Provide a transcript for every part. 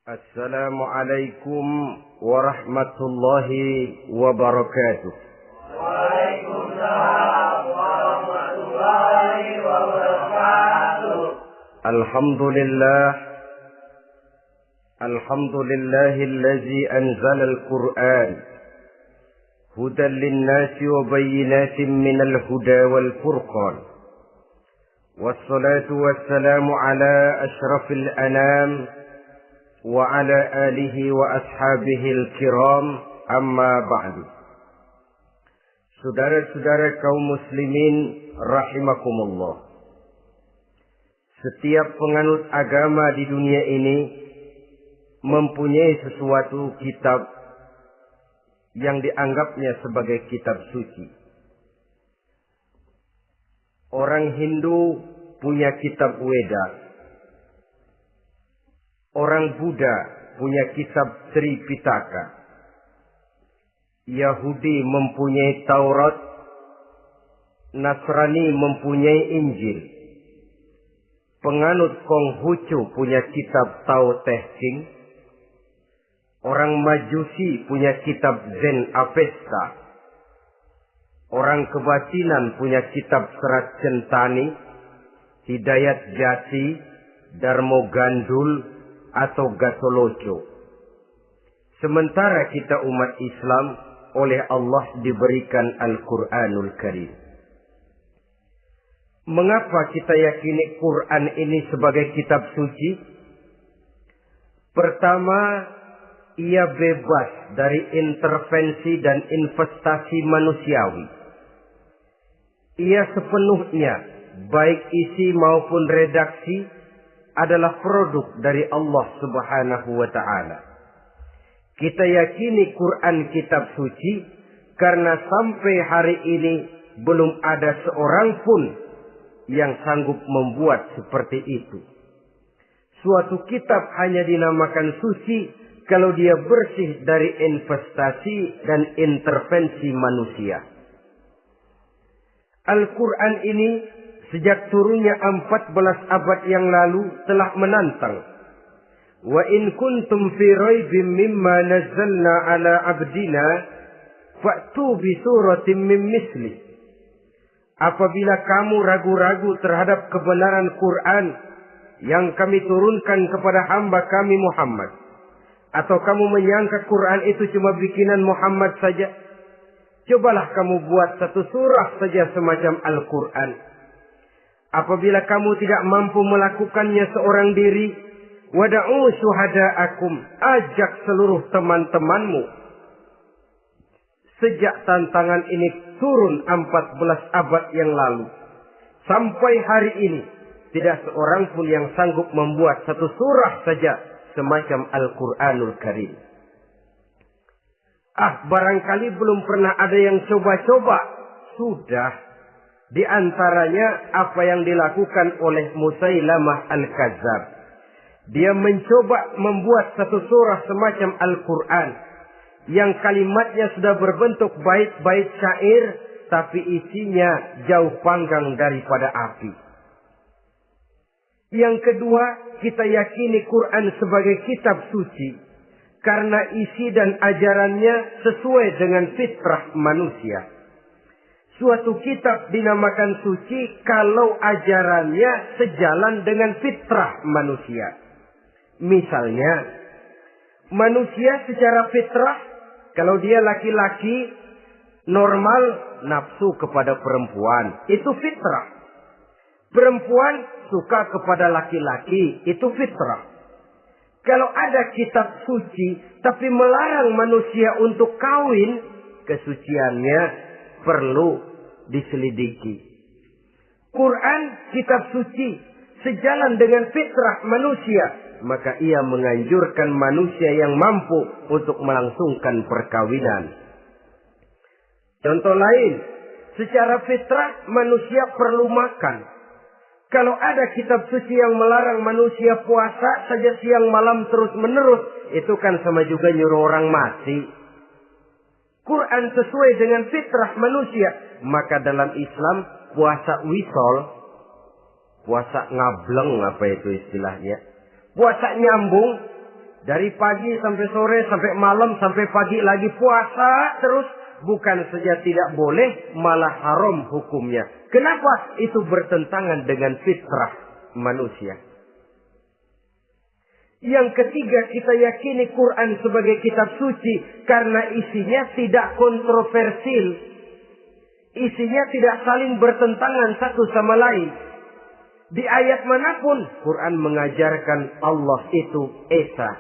Assalamualaikum warahmatullahi wabarakatuh. Waalaikumsalam warahmatullahi wabarakatuh. Alhamdulillahillazi anzala al-Qur'an hudan lin-nasi wa bayyinatin minal huda wal furqan. Wassalatu wassalamu ala asyrafil anam wa ala alihi wa ashabihil kiram, amma ba'du. Saudara-saudara kaum muslimin rahimakumullah. Setiap penganut agama di dunia ini mempunyai sesuatu kitab yang dianggapnya sebagai kitab suci. Orang Hindu punya kitab Weda. Orang Buddha punya kitab Tripitaka. Yahudi mempunyai Taurat. Nasrani mempunyai Injil. Penganut Konghucu punya kitab Tao Te Ching. Orang Majusi punya kitab Zen Avesta. Orang Kebatinan punya kitab Serat Centani, Hidayat Jati, Darmo Gandul, atau Gasoloco. Sementara kita umat Islam oleh Allah diberikan Al-Quranul Karim. Mengapa kita yakini Quran ini sebagai kitab suci? Pertama, ia bebas dari intervensi dan investasi manusiawi. Ia sepenuhnya, baik isi maupun redaksi, adalah produk dari Allah Subhanahu wa ta'ala. Kita yakini Quran kitab suci karena sampai hari ini belum ada seorang pun yang sanggup membuat seperti itu. Suatu kitab hanya dinamakan suci kalau dia bersih dari investasi dan intervensi manusia. Al-Quran ini sejak turunnya 14 abad yang lalu telah menantang. Wa in kuntum fi raibim mimma nazzalna ala abdina fa'tu bi suratin min misli. Apabila kamu ragu-ragu terhadap kebenaran Quran yang kami turunkan kepada hamba kami Muhammad, atau kamu menyangka Quran itu cuma bikinan Muhammad saja, cobalah kamu buat satu surah saja semacam Al-Quran. Apabila kamu tidak mampu melakukannya seorang diri, wada'u syuhada'akum, ajak seluruh teman-temanmu. Sejak tantangan ini turun 14 abad yang lalu, sampai hari ini, tidak seorang pun yang sanggup membuat satu surah saja semacam Al-Quranul Karim. Barangkali belum pernah ada yang coba-coba. Sudah. Di antaranya apa yang dilakukan oleh Musailamah Al-Kadzab. Dia mencoba membuat satu surah semacam Al-Quran yang kalimatnya sudah berbentuk bait-bait syair, tapi isinya jauh panggang daripada api. Yang kedua, kita yakini Quran sebagai kitab suci karena isi dan ajarannya sesuai dengan fitrah manusia. Suatu kitab dinamakan suci kalau ajarannya sejalan dengan fitrah manusia. Misalnya, manusia secara fitrah, kalau dia laki-laki, normal nafsu kepada perempuan, itu fitrah. Perempuan suka kepada laki-laki, itu fitrah. Kalau ada kitab suci, tapi melarang manusia untuk kawin, kesuciannya perlu diselidiki. Quran kitab suci sejalan dengan fitrah manusia, maka ia menganjurkan manusia yang mampu untuk melangsungkan perkawinan. Contoh lain, secara fitrah manusia perlu makan. Kalau ada kitab suci yang melarang manusia puasa saja siang malam terus menerus, itu kan sama juga nyuruh orang mati. Quran sesuai dengan fitrah manusia. Maka dalam Islam puasa wisol, puasa ngableng apa itu istilahnya, puasa nyambung, Dari pagi sampai sore, sampai malam, sampai pagi lagi puasa terus. Bukan saja tidak boleh, malah haram hukumnya. Kenapa? Itu bertentangan dengan fitrah manusia. Yang ketiga, kita yakini Quran sebagai kitab suci karena isinya tidak kontroversial. Isinya tidak saling bertentangan satu sama lain. Di ayat manapun, Quran mengajarkan Allah itu Esa.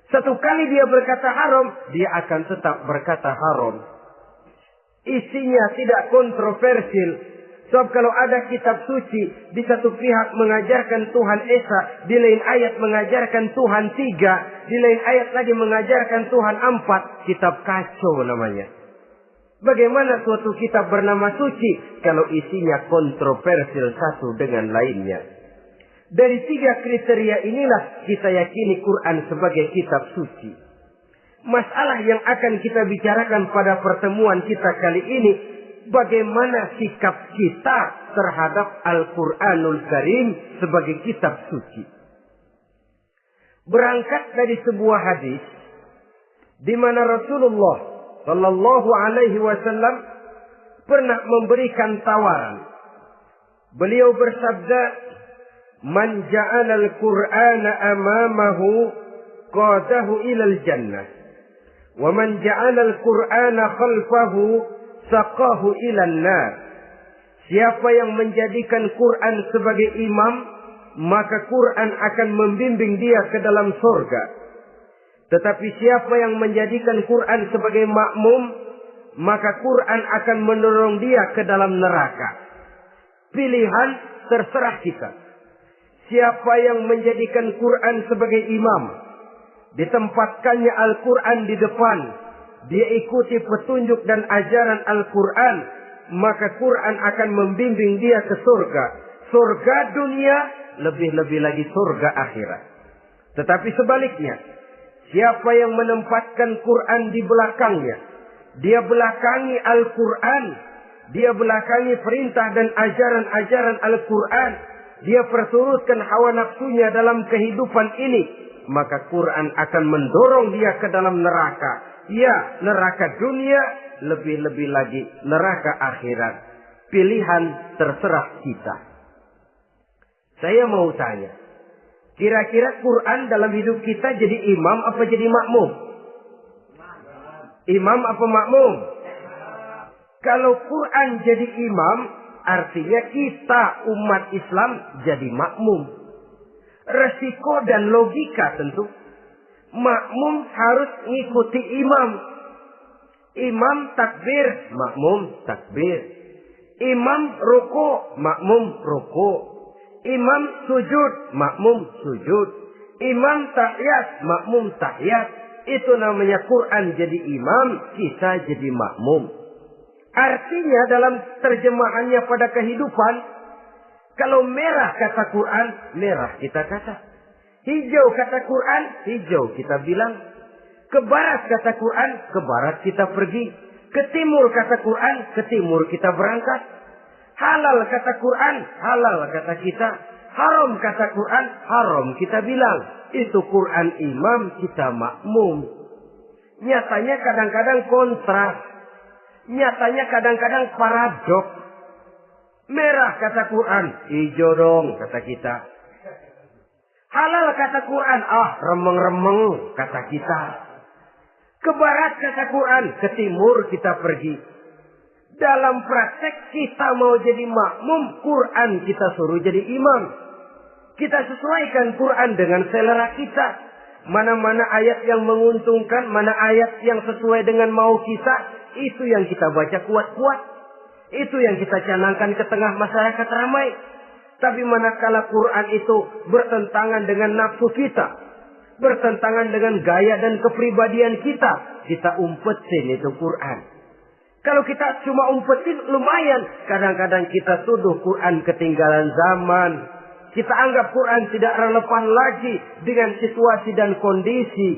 Satu kali dia berkata haram, dia akan tetap berkata haram. Isinya tidak kontroversial. Sebab kalau ada kitab suci, di satu pihak mengajarkan Tuhan Esa, di lain ayat mengajarkan Tuhan 3, di lain ayat lagi mengajarkan Tuhan 4, kitab kacau namanya. Bagaimana suatu kitab bernama suci kalau isinya kontroversial satu dengan lainnya? Dari 3 kriteria inilah kita yakini Quran sebagai kitab suci. Masalah yang akan kita bicarakan pada pertemuan kita kali ini, bagaimana sikap kita terhadap Al-Quranul Karim sebagai kitab suci. Berangkat dari sebuah hadis di mana Rasulullah Sallallahu Alaihi Wasallam pernah memberikan tawaran. Beliau bersabda, "Man ja'ala al-Qur'ana amamahu qadahu ilal jannah, wa man ja'ala al-Qur'ana khalfahu saqahu ilan nar." Siapa yang menjadikan Quran sebagai imam, maka Quran akan membimbing dia ke dalam surga. Tetapi siapa yang menjadikan Quran sebagai makmum, maka Quran akan mendorong dia ke dalam neraka. Pilihan terserah kita. Siapa yang menjadikan Quran sebagai imam, ditempatkannya Al-Quran di depan, dia ikuti petunjuk dan ajaran Al-Quran, maka Quran akan membimbing dia ke surga. Surga dunia, lebih-lebih lagi surga akhirat. Tetapi sebaliknya, siapa yang menempatkan Quran di belakangnya, dia belakangi Al-Quran, dia belakangi perintah dan ajaran-ajaran Al-Quran, dia perturutkan hawa nafsunya dalam kehidupan ini, maka Quran akan mendorong dia ke dalam neraka. Ya, neraka dunia, lebih-lebih lagi neraka akhirat. Pilihan terserah kita. Saya mau tanya, kira-kira Quran dalam hidup kita jadi imam apa jadi makmum? Imam apa makmum? Kalau Quran jadi imam, artinya kita umat Islam jadi makmum. Resiko dan logika tentu. Makmum harus ngikuti imam. Imam takbir, makmum takbir. Imam ruku, makmum ruku. Imam sujud, makmum sujud. Imam tahiyat, makmum tahiyat. Itu namanya Quran jadi imam, kita jadi makmum. Artinya dalam terjemahannya pada kehidupan, kalau merah kata Quran, merah kita kata. Hijau kata Quran, hijau kita bilang. Ke barat kata Quran, ke barat kita pergi. Ke timur kata Quran, ke timur kita berangkat. Halal kata Quran, halal kata kita. Haram kata Quran, haram kita bilang. Itu Quran imam, kita makmum. Nyatanya kadang-kadang kontras. Nyatanya kadang-kadang paradoks. Merah kata Quran, hijau dong kata kita. Halal kata Quran, remeng-remeng kata kita. Ke barat kata Quran, ke timur kita pergi. Dalam praktek kita mau jadi makmum, Quran kita suruh jadi imam. Kita sesuaikan Quran dengan selera kita. Mana-mana ayat yang menguntungkan, mana ayat yang sesuai dengan mau kita, itu yang kita baca kuat-kuat. Itu yang kita canangkan ke tengah masyarakat ramai. Tapi manakala Quran itu bertentangan dengan nafsu kita, bertentangan dengan gaya dan kepribadian kita, kita umpetin itu Quran. Kalau kita cuma umpetin lumayan, kadang-kadang kita tuduh Quran ketinggalan zaman. Kita anggap Quran tidak relevan lagi dengan situasi dan kondisi.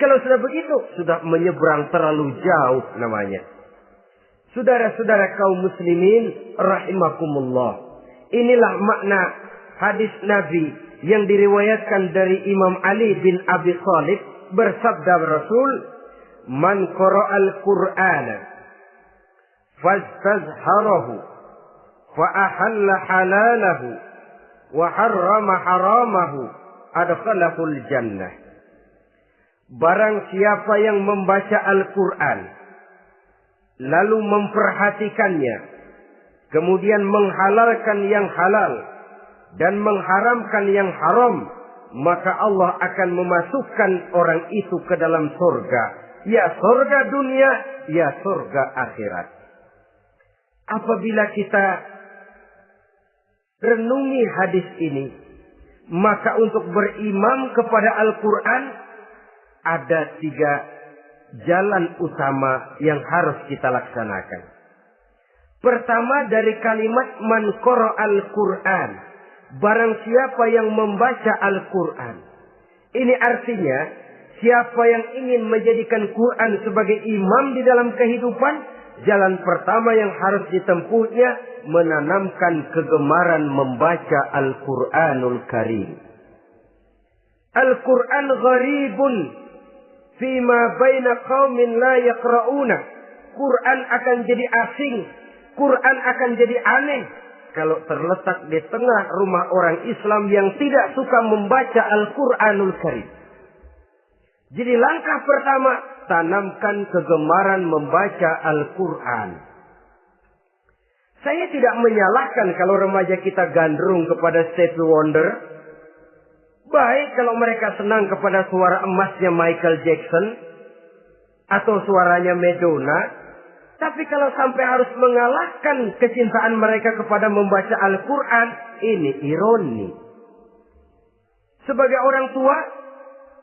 Kalau sudah begitu, sudah menyeberang terlalu jauh namanya. Saudara-saudara kaum muslimin rahimakumullah. Inilah makna hadis Nabi yang diriwayatkan dari Imam Ali bin Abi Thalib, bersabda Rasul, "Man qara'al Qur'ana fastazharahu fa ahalla halalahu wa harrama haramahu adkhalahul jannah." Barang siapa yang membaca Al-Quran lalu memperhatikannya, kemudian menghalalkan yang halal dan mengharamkan yang haram, maka Allah akan memasukkan orang itu ke dalam surga. Ya surga dunia, ya surga akhirat. Apabila kita renungi hadis ini, maka untuk berimam kepada Al-Quran ada 3 jalan utama yang harus kita laksanakan. Pertama, dari kalimat man qara'al Qur'an, barang siapa yang membaca Al-Quran. Ini artinya siapa yang ingin menjadikan Quran sebagai imam di dalam kehidupan, jalan pertama yang harus ditempuhnya menanamkan kegemaran membaca Al-Quranul Karim. Al-Quran gharibun fima baina qaumin la yaqra'una. Quran akan jadi asing, Quran akan jadi aneh kalau terletak di tengah rumah orang Islam yang tidak suka membaca Al-Quranul Karim. Jadi langkah pertama, tanamkan kegemaran membaca Al-Quran. Saya tidak menyalahkan kalau remaja kita gandrung kepada Stevie Wonder. Baik kalau mereka senang kepada suara emasnya Michael Jackson atau suaranya Madonna. Tapi kalau sampai harus mengalahkan kecintaan mereka kepada membaca Al-Quran, ini ironi. Sebagai orang tua,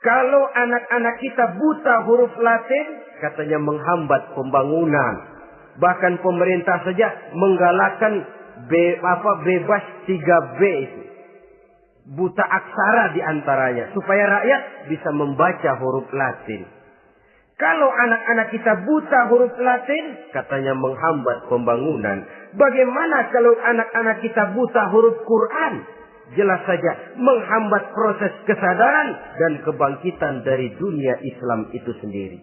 kalau anak-anak kita buta huruf Latin, katanya menghambat pembangunan. Bahkan pemerintah saja menggalakkan bebas 3B itu. Buta aksara diantaranya, supaya rakyat bisa membaca huruf Latin. Kalau anak-anak kita buta huruf Latin, katanya menghambat pembangunan. Bagaimana kalau anak-anak kita buta huruf Quran? Jelas saja menghambat proses kesadaran dan kebangkitan dari dunia Islam itu sendiri.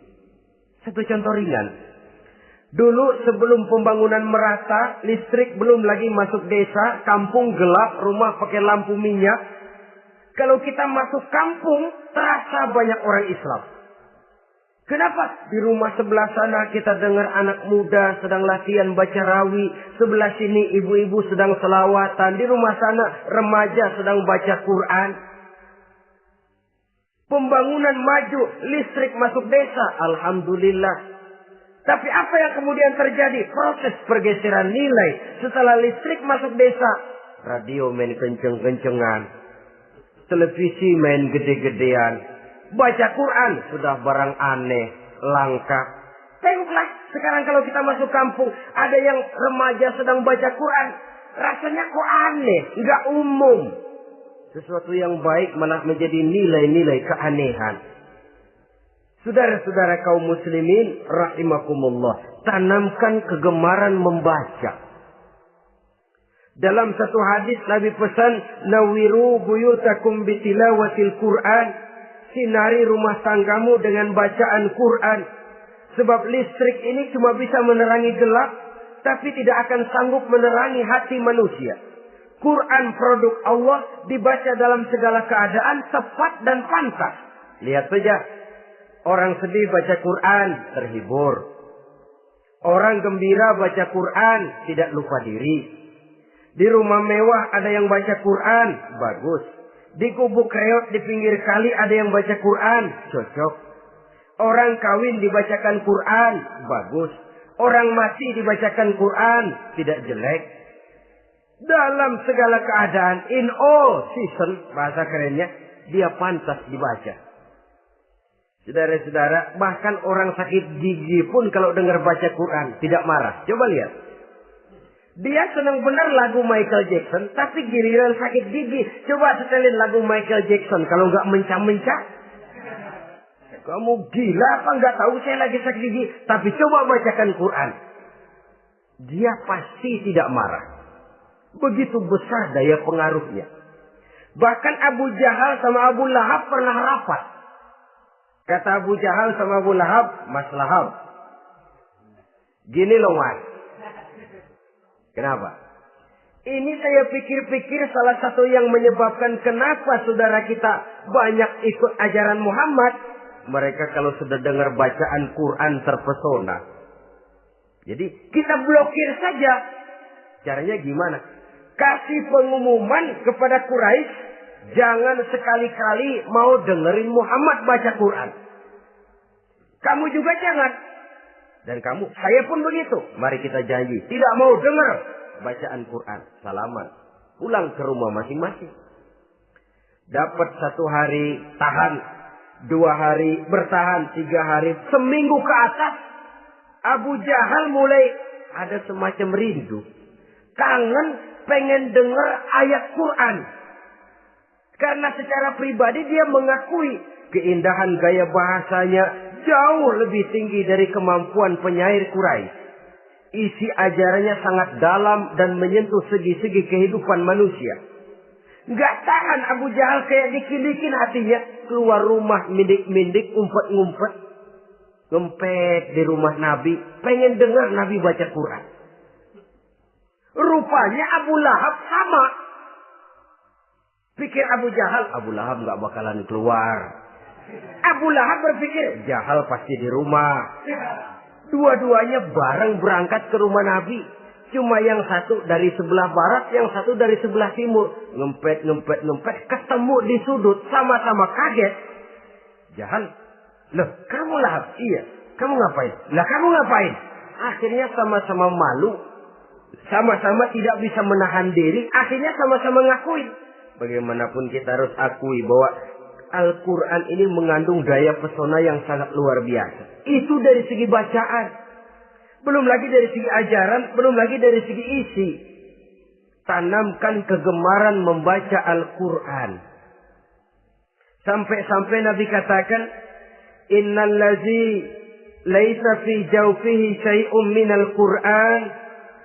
Satu contoh ringan. Dulu sebelum pembangunan merata, listrik belum lagi masuk desa, kampung gelap, rumah pakai lampu minyak. Kalau kita masuk kampung, terasa banyak orang Islam. Kenapa? Di rumah sebelah sana kita dengar anak muda sedang latihan baca rawi. Sebelah sini ibu-ibu sedang selawatan. Di rumah sana remaja sedang baca Quran. Pembangunan maju, listrik masuk desa. Alhamdulillah. Tapi apa yang kemudian terjadi? Proses pergeseran nilai. Setelah listrik masuk desa, radio main kenceng-kencengan. Televisi main gede-gedean. Baca Quran sudah barang aneh, langka. Tengoklah sekarang kalau kita masuk kampung, ada yang remaja sedang baca Quran. Rasanya kok aneh, nggak umum. Sesuatu yang baik malah menjadi nilai-nilai keanehan. Saudara-saudara kaum muslimin rahimakumullah, tanamkan kegemaran membaca. Dalam satu hadis Nabi pesan, nawiru buyutakum bitilawatil Quran. Sinari rumah tanggamu dengan bacaan Quran. Sebab listrik ini cuma bisa menerangi gelap, tapi tidak akan sanggup menerangi hati manusia. Quran produk Allah dibaca dalam segala keadaan, tepat dan pantas. Lihat saja, orang sedih baca Quran, terhibur. Orang gembira baca Quran, tidak lupa diri. Di rumah mewah ada yang baca Quran, bagus. Di gubuk reot di pinggir kali ada yang baca Quran, cocok. Orang kawin dibacakan Quran, bagus. Orang mati dibacakan Quran, tidak jelek. Dalam segala keadaan, in all season, bahasa kerennya, dia pantas dibaca. Saudara-saudara, bahkan orang sakit gigi pun kalau dengar baca Quran, tidak marah. Coba lihat. Dia senang benar lagu Michael Jackson, tapi giliran sakit gigi, coba setelin lagu Michael Jackson. Kalau nggak mencah-mencah, kamu gila apa nggak tahu saya lagi sakit gigi? Tapi coba bacakan Quran, dia pasti tidak marah. Begitu besar daya pengaruhnya. Bahkan Abu Jahal sama Abu Lahab pernah rapat. Kata Abu Jahal sama Abu Lahab, Mas Lahab, gini loh Mas. Kenapa? Ini saya pikir-pikir salah satu yang menyebabkan kenapa saudara kita banyak ikut ajaran Muhammad. Mereka kalau sudah dengar bacaan Quran terpesona. Jadi kita blokir saja. Caranya gimana? Kasih pengumuman kepada Quraisy, jangan sekali-kali mau dengerin Muhammad baca Quran. Kamu juga jangan. Dan kamu, saya pun begitu. Mari kita janji, tidak mau dengar bacaan Quran. Salaman. Pulang ke rumah masing-masing. Dapat 1 hari tahan, 2 hari bertahan, 3 hari, seminggu ke atas. Abu Jahal mulai ada semacam rindu. Kangen pengen dengar ayat Quran. Karena secara pribadi dia mengakui keindahan gaya bahasanya jauh lebih tinggi dari kemampuan penyair Quraisy. Isi ajarannya sangat dalam dan menyentuh segi-segi kehidupan manusia. Nggak tahan Abu Jahal kayak dikilikin hatinya. Keluar rumah mindik-mindik, ngumpet-ngumpet. Ngempet di rumah Nabi. Pengen dengar Nabi baca Quran. Rupanya Abu Lahab sama. Pikir Abu Jahal, Abu Lahab nggak bakalan keluar. Abu Lahab berpikir, Jahal pasti di rumah. Dua-duanya bareng berangkat ke rumah Nabi. Cuma yang satu dari sebelah barat, yang satu dari sebelah timur. Ngempet, ketemu di sudut, sama-sama kaget. Jahal, loh kamu Lahab? Iya, kamu ngapain? Lah kamu ngapain? Akhirnya sama-sama malu. Sama-sama tidak bisa menahan diri. Akhirnya sama-sama ngakuin. Bagaimanapun kita harus akui bahwa Al-Quran ini mengandung daya pesona yang sangat luar biasa. Itu dari segi bacaan. Belum lagi dari segi ajaran. Belum lagi dari segi isi. Tanamkan kegemaran membaca Al-Quran. Sampai-sampai Nabi katakan, Innal ladzi laisa fi jawfihi syai'un minal Quran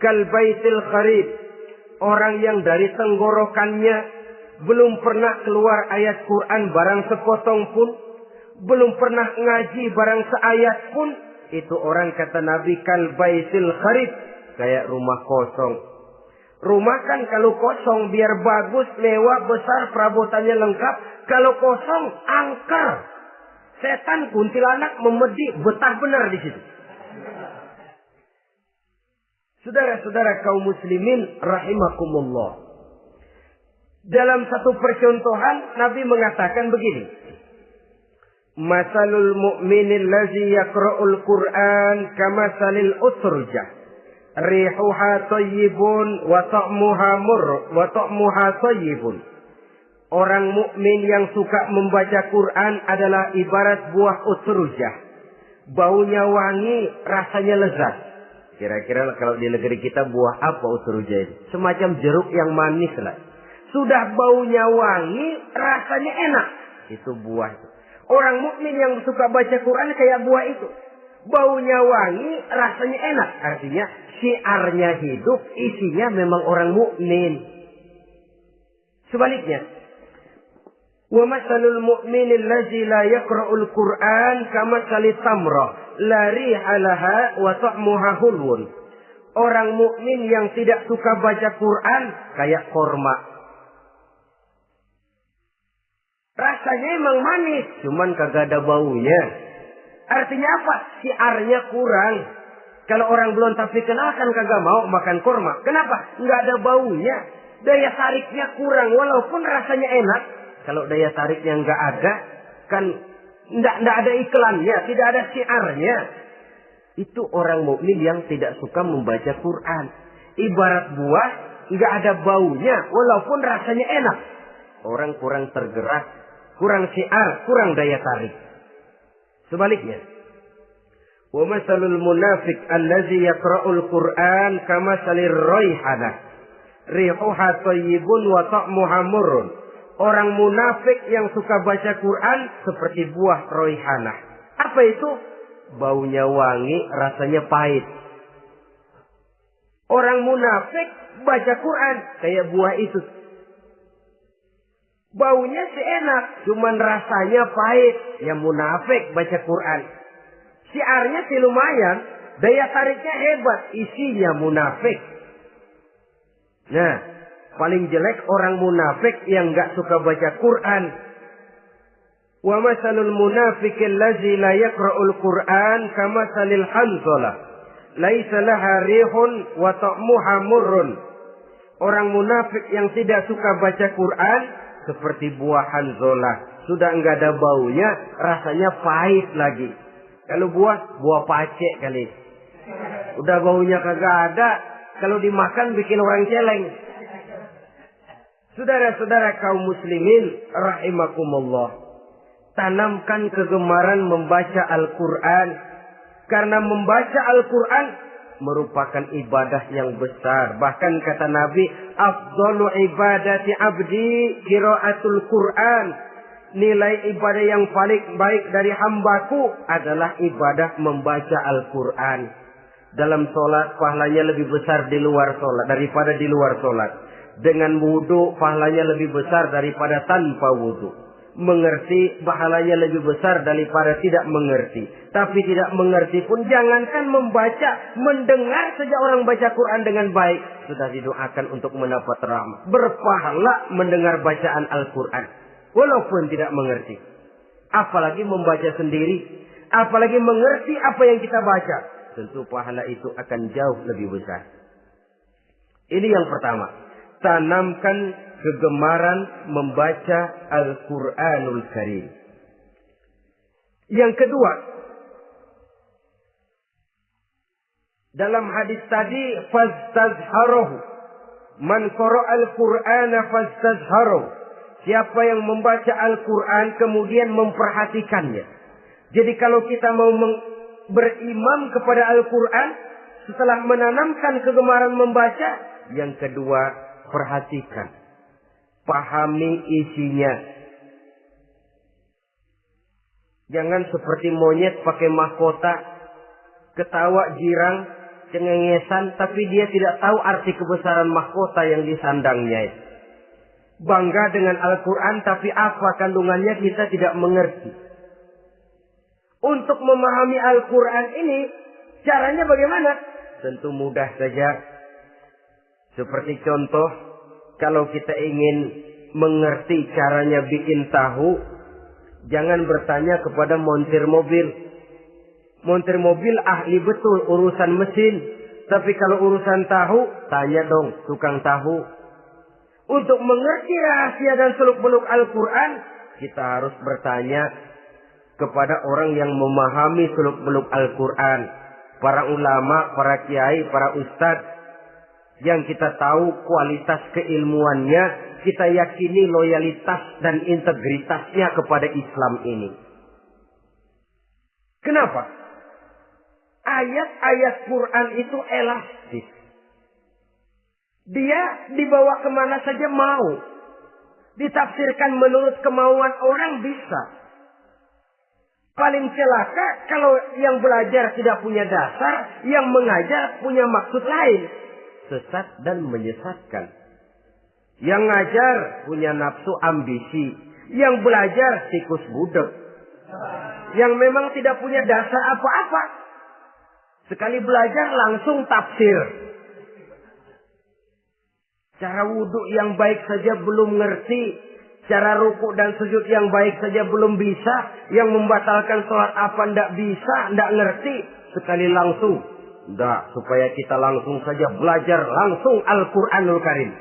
kal baitil kharib. Orang yang dari tenggorokannya belum pernah keluar ayat Quran barang sepotong pun. Belum pernah ngaji barang seayat pun. Itu orang kata Nabi kal baitil kharib. Kayak rumah kosong. Rumah kan kalau kosong biar bagus, mewah, besar, perabotannya lengkap. Kalau kosong, angker. Setan, kuntilanak, memedi, betah benar di situ. Saudara-saudara kaum muslimin rahimakumullah. Dalam satu percontohan Nabi mengatakan begini. Masalul mu'minil ladzi yaqra'ul Qur'an kamasalil utrujah. Rihuha thayyibun wa ta'muha thayyibun. Orang mukmin yang suka membaca Quran adalah ibarat buah utrujah. Baunya wangi, rasanya lezat. Kira-kira kalau di negeri kita buah apa utrujah itu? Semacam jeruk yang manis lah. Sudah baunya wangi, rasanya enak. Itu buah itu. Orang mukmin yang suka baca Quran kayak buah itu. Baunya wangi, rasanya enak. Artinya syiarnya hidup, isinya memang orang mukmin. Sebaliknya, wa masalul mu'minil ladzi la yaqra'ul Qur'an kamasalit tamrah la riha laha wa ta'muha hulwun. Orang mukmin yang tidak suka baca Quran kayak korma. Rasanya emang manis, cuman kagak ada baunya. Artinya apa? Syiarnya kurang. Kalau orang belum tapi kenalkan kagak mau makan korma. Kenapa? Nggak ada baunya. Daya tariknya kurang, walaupun rasanya enak. Kalau daya tariknya nggak ada, kan nggak ada iklannya, tidak ada syiarnya. Itu orang mukmin yang tidak suka membaca Quran. Ibarat buah, nggak ada baunya, walaupun rasanya enak. Orang kurang tergerak, kurang syiar, kurang daya tarik. Sebaliknya, wa masalul munafiq allazi yaqra'ul Qur'an kamasalir raihanah. Rihuha thayyibun wa ta'muha murrun. Orang munafik yang suka baca Quran seperti buah raihanah. Apa itu? Baunya wangi, rasanya pahit. Orang munafik baca Quran kayak buah itu. Baunya sih enak, cuman rasanya pahit. Ya munafik baca Quran. Syiarnya sih lumayan, daya tariknya hebat, isinya munafik. Nah, paling jelek orang munafik yang gak suka baca Quran. Wa masalul munafiqil ladzi la yaqra'ul Qur'an kamasalil hanzalah. Laisa laha rihun wa ta'muha murrun. Orang munafik yang tidak suka baca Quran seperti buah hanzalah. Sudah enggak ada baunya, rasanya pahit lagi. Kalau buah pacek kali. Udah baunya kagak ada, kalau dimakan bikin orang celeng. Saudara-saudara kaum muslimin rahimakumullah, tanamkan kegemaran membaca Al-Qur'an, karena membaca Al-Qur'an merupakan ibadah yang besar. Bahkan kata Nabi, afdalu ibadati abdi qiraatul Qur'an. Nilai ibadah yang paling baik dari hambaku adalah ibadah membaca Al-Qur'an. Dalam sholat pahalanya lebih besar di luar sholat daripada di luar sholat. Dengan wudu pahalanya lebih besar daripada tanpa wudu. Mengerti pahalanya lebih besar daripada tidak mengerti. Tapi tidak mengerti pun jangankan membaca, mendengar saja orang baca Quran dengan baik sudah didoakan untuk mendapat rahmat. Berpahala mendengar bacaan Al-Quran walaupun tidak mengerti. Apalagi membaca sendiri, apalagi mengerti apa yang kita baca. Tentu pahala itu akan jauh lebih besar. Ini yang pertama. Tanamkan kegemaran membaca Al-Quranul Karim. Yang kedua, dalam hadis tadi, fastazharuhu. Man qara'al Qur'ana fastazharuhu. Siapa yang membaca Al-Quran kemudian memperhatikannya. Jadi kalau kita mau berimam kepada Al-Quran, setelah menanamkan kegemaran membaca, yang kedua, perhatikan. Pahami isinya. Jangan seperti monyet pakai mahkota, ketawa girang, cengengesan, tapi dia tidak tahu arti kebesaran mahkota yang disandangnya. Bangga dengan Al-Quran, tapi apa kandungannya kita tidak mengerti. Untuk memahami Al-Quran ini, caranya bagaimana? Tentu mudah saja. Seperti contoh, kalau kita ingin mengerti caranya bikin tahu, jangan bertanya kepada montir mobil. Montir mobil ahli betul urusan mesin. Tapi kalau urusan tahu, tanya dong tukang tahu. Untuk mengerti rahasia dan seluk-beluk Al-Quran, kita harus bertanya kepada orang yang memahami seluk-beluk Al-Quran. Para ulama, para kiai, para ustadz. Yang kita tahu kualitas keilmuannya, kita yakini loyalitas dan integritasnya kepada Islam ini. Kenapa? Ayat-ayat Quran itu elastis. Dia dibawa kemana saja mau. Ditafsirkan menurut kemauan orang bisa. Paling celaka kalau yang belajar tidak punya dasar, yang mengajar punya maksud lain. Sesat dan menyesatkan. Yang ngajar punya nafsu ambisi. Yang belajar tikus budak. Yang memang tidak punya dasar apa-apa. Sekali belajar langsung tafsir. Cara wudhu yang baik saja belum ngerti. Cara rukuk dan sujud yang baik saja belum bisa. Yang membatalkan sholat apa ndak bisa, ndak ngerti. Sekali langsung. Ndak, supaya kita langsung saja belajar langsung Al-Quranul Karim.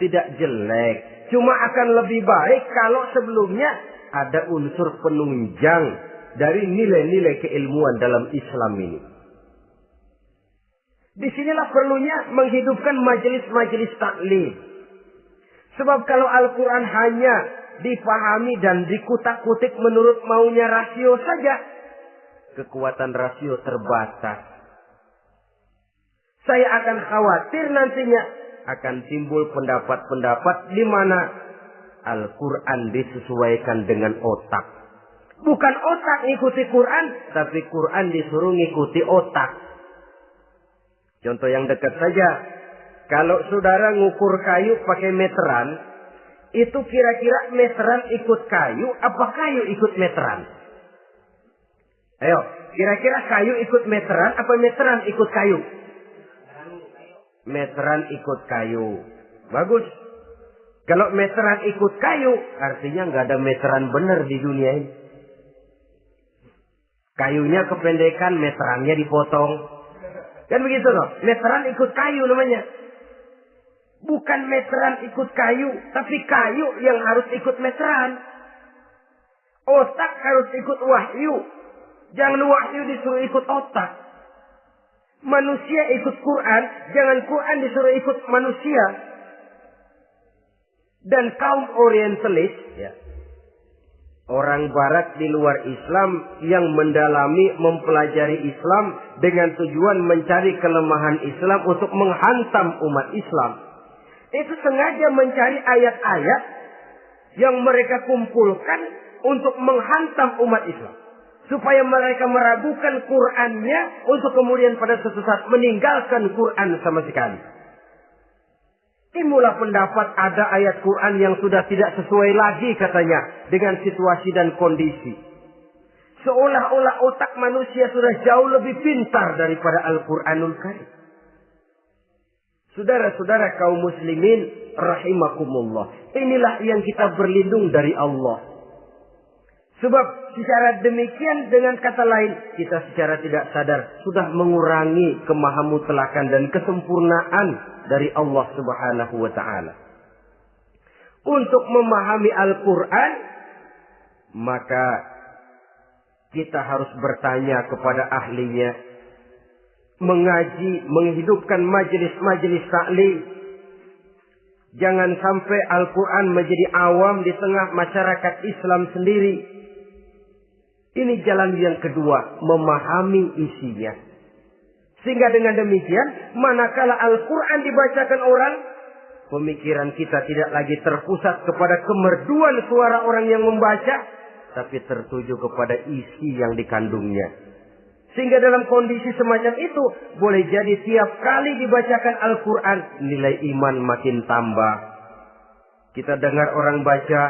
Tidak jelek. Cuma akan lebih baik kalau sebelumnya ada unsur penunjang dari nilai-nilai keilmuan dalam Islam ini. Disinilah perlunya menghidupkan majelis-majelis taklim. Sebab kalau Al-Quran hanya dipahami dan dikutak-kutik menurut maunya rasio saja, kekuatan rasio terbatas. Saya akan khawatir nantinya akan timbul pendapat-pendapat di mana Al-Quran disesuaikan dengan otak. Bukan otak ngikuti Quran, tapi Quran disuruh ngikuti otak. Contoh yang dekat saja. Kalau saudara ngukur kayu pakai meteran, itu kira-kira meteran ikut kayu, apa kayu ikut meteran? Ayo, kira-kira kayu ikut meteran, apa meteran ikut kayu? Meteran ikut kayu. Bagus. Kalau meteran ikut kayu, artinya nggak ada meteran benar di dunia ini. Kayunya kependekan, meterannya dipotong. Kan begitu loh. Meteran ikut kayu namanya. Bukan meteran ikut kayu, tapi kayu yang harus ikut meteran. Otak harus ikut wahyu. Jangan wahyu disuruh ikut otak. Manusia ikut Quran, jangan Quran disuruh ikut manusia. Dan kaum orientalis, ya, orang barat di luar Islam yang mendalami, mempelajari Islam dengan tujuan mencari kelemahan Islam untuk menghantam umat Islam. Itu sengaja mencari ayat-ayat yang mereka kumpulkan untuk menghantam umat Islam. Supaya mereka meragukan Qur'annya untuk kemudian pada suatu saat meninggalkan Qur'an sama sekali. Timbullah pendapat ada ayat Quran yang sudah tidak sesuai lagi katanya dengan situasi dan kondisi. Seolah-olah otak manusia sudah jauh lebih pintar daripada Al-Quranul Karim. Saudara-saudara kaum muslimin rahimakumullah. Inilah yang kita berlindung dari Allah. Sebab secara demikian dengan kata lain kita secara tidak sadar sudah mengurangi kemahamutlakan dan kesempurnaan dari Allah Subhanahu wa taala. Untuk memahami Al-Qur'an maka kita harus bertanya kepada ahlinya, mengaji, menghidupkan majelis-majelis taklim. Jangan sampai Al-Qur'an menjadi awam di tengah masyarakat Islam sendiri. Ini jalan yang kedua, memahami isinya. Sehingga dengan demikian, manakala Al-Quran dibacakan orang, pemikiran kita tidak lagi terpusat kepada kemerduan suara orang yang membaca, tapi tertuju kepada isi yang dikandungnya. Sehingga dalam kondisi semacam itu, boleh jadi tiap kali dibacakan Al-Quran, nilai iman makin tambah. Kita dengar orang baca,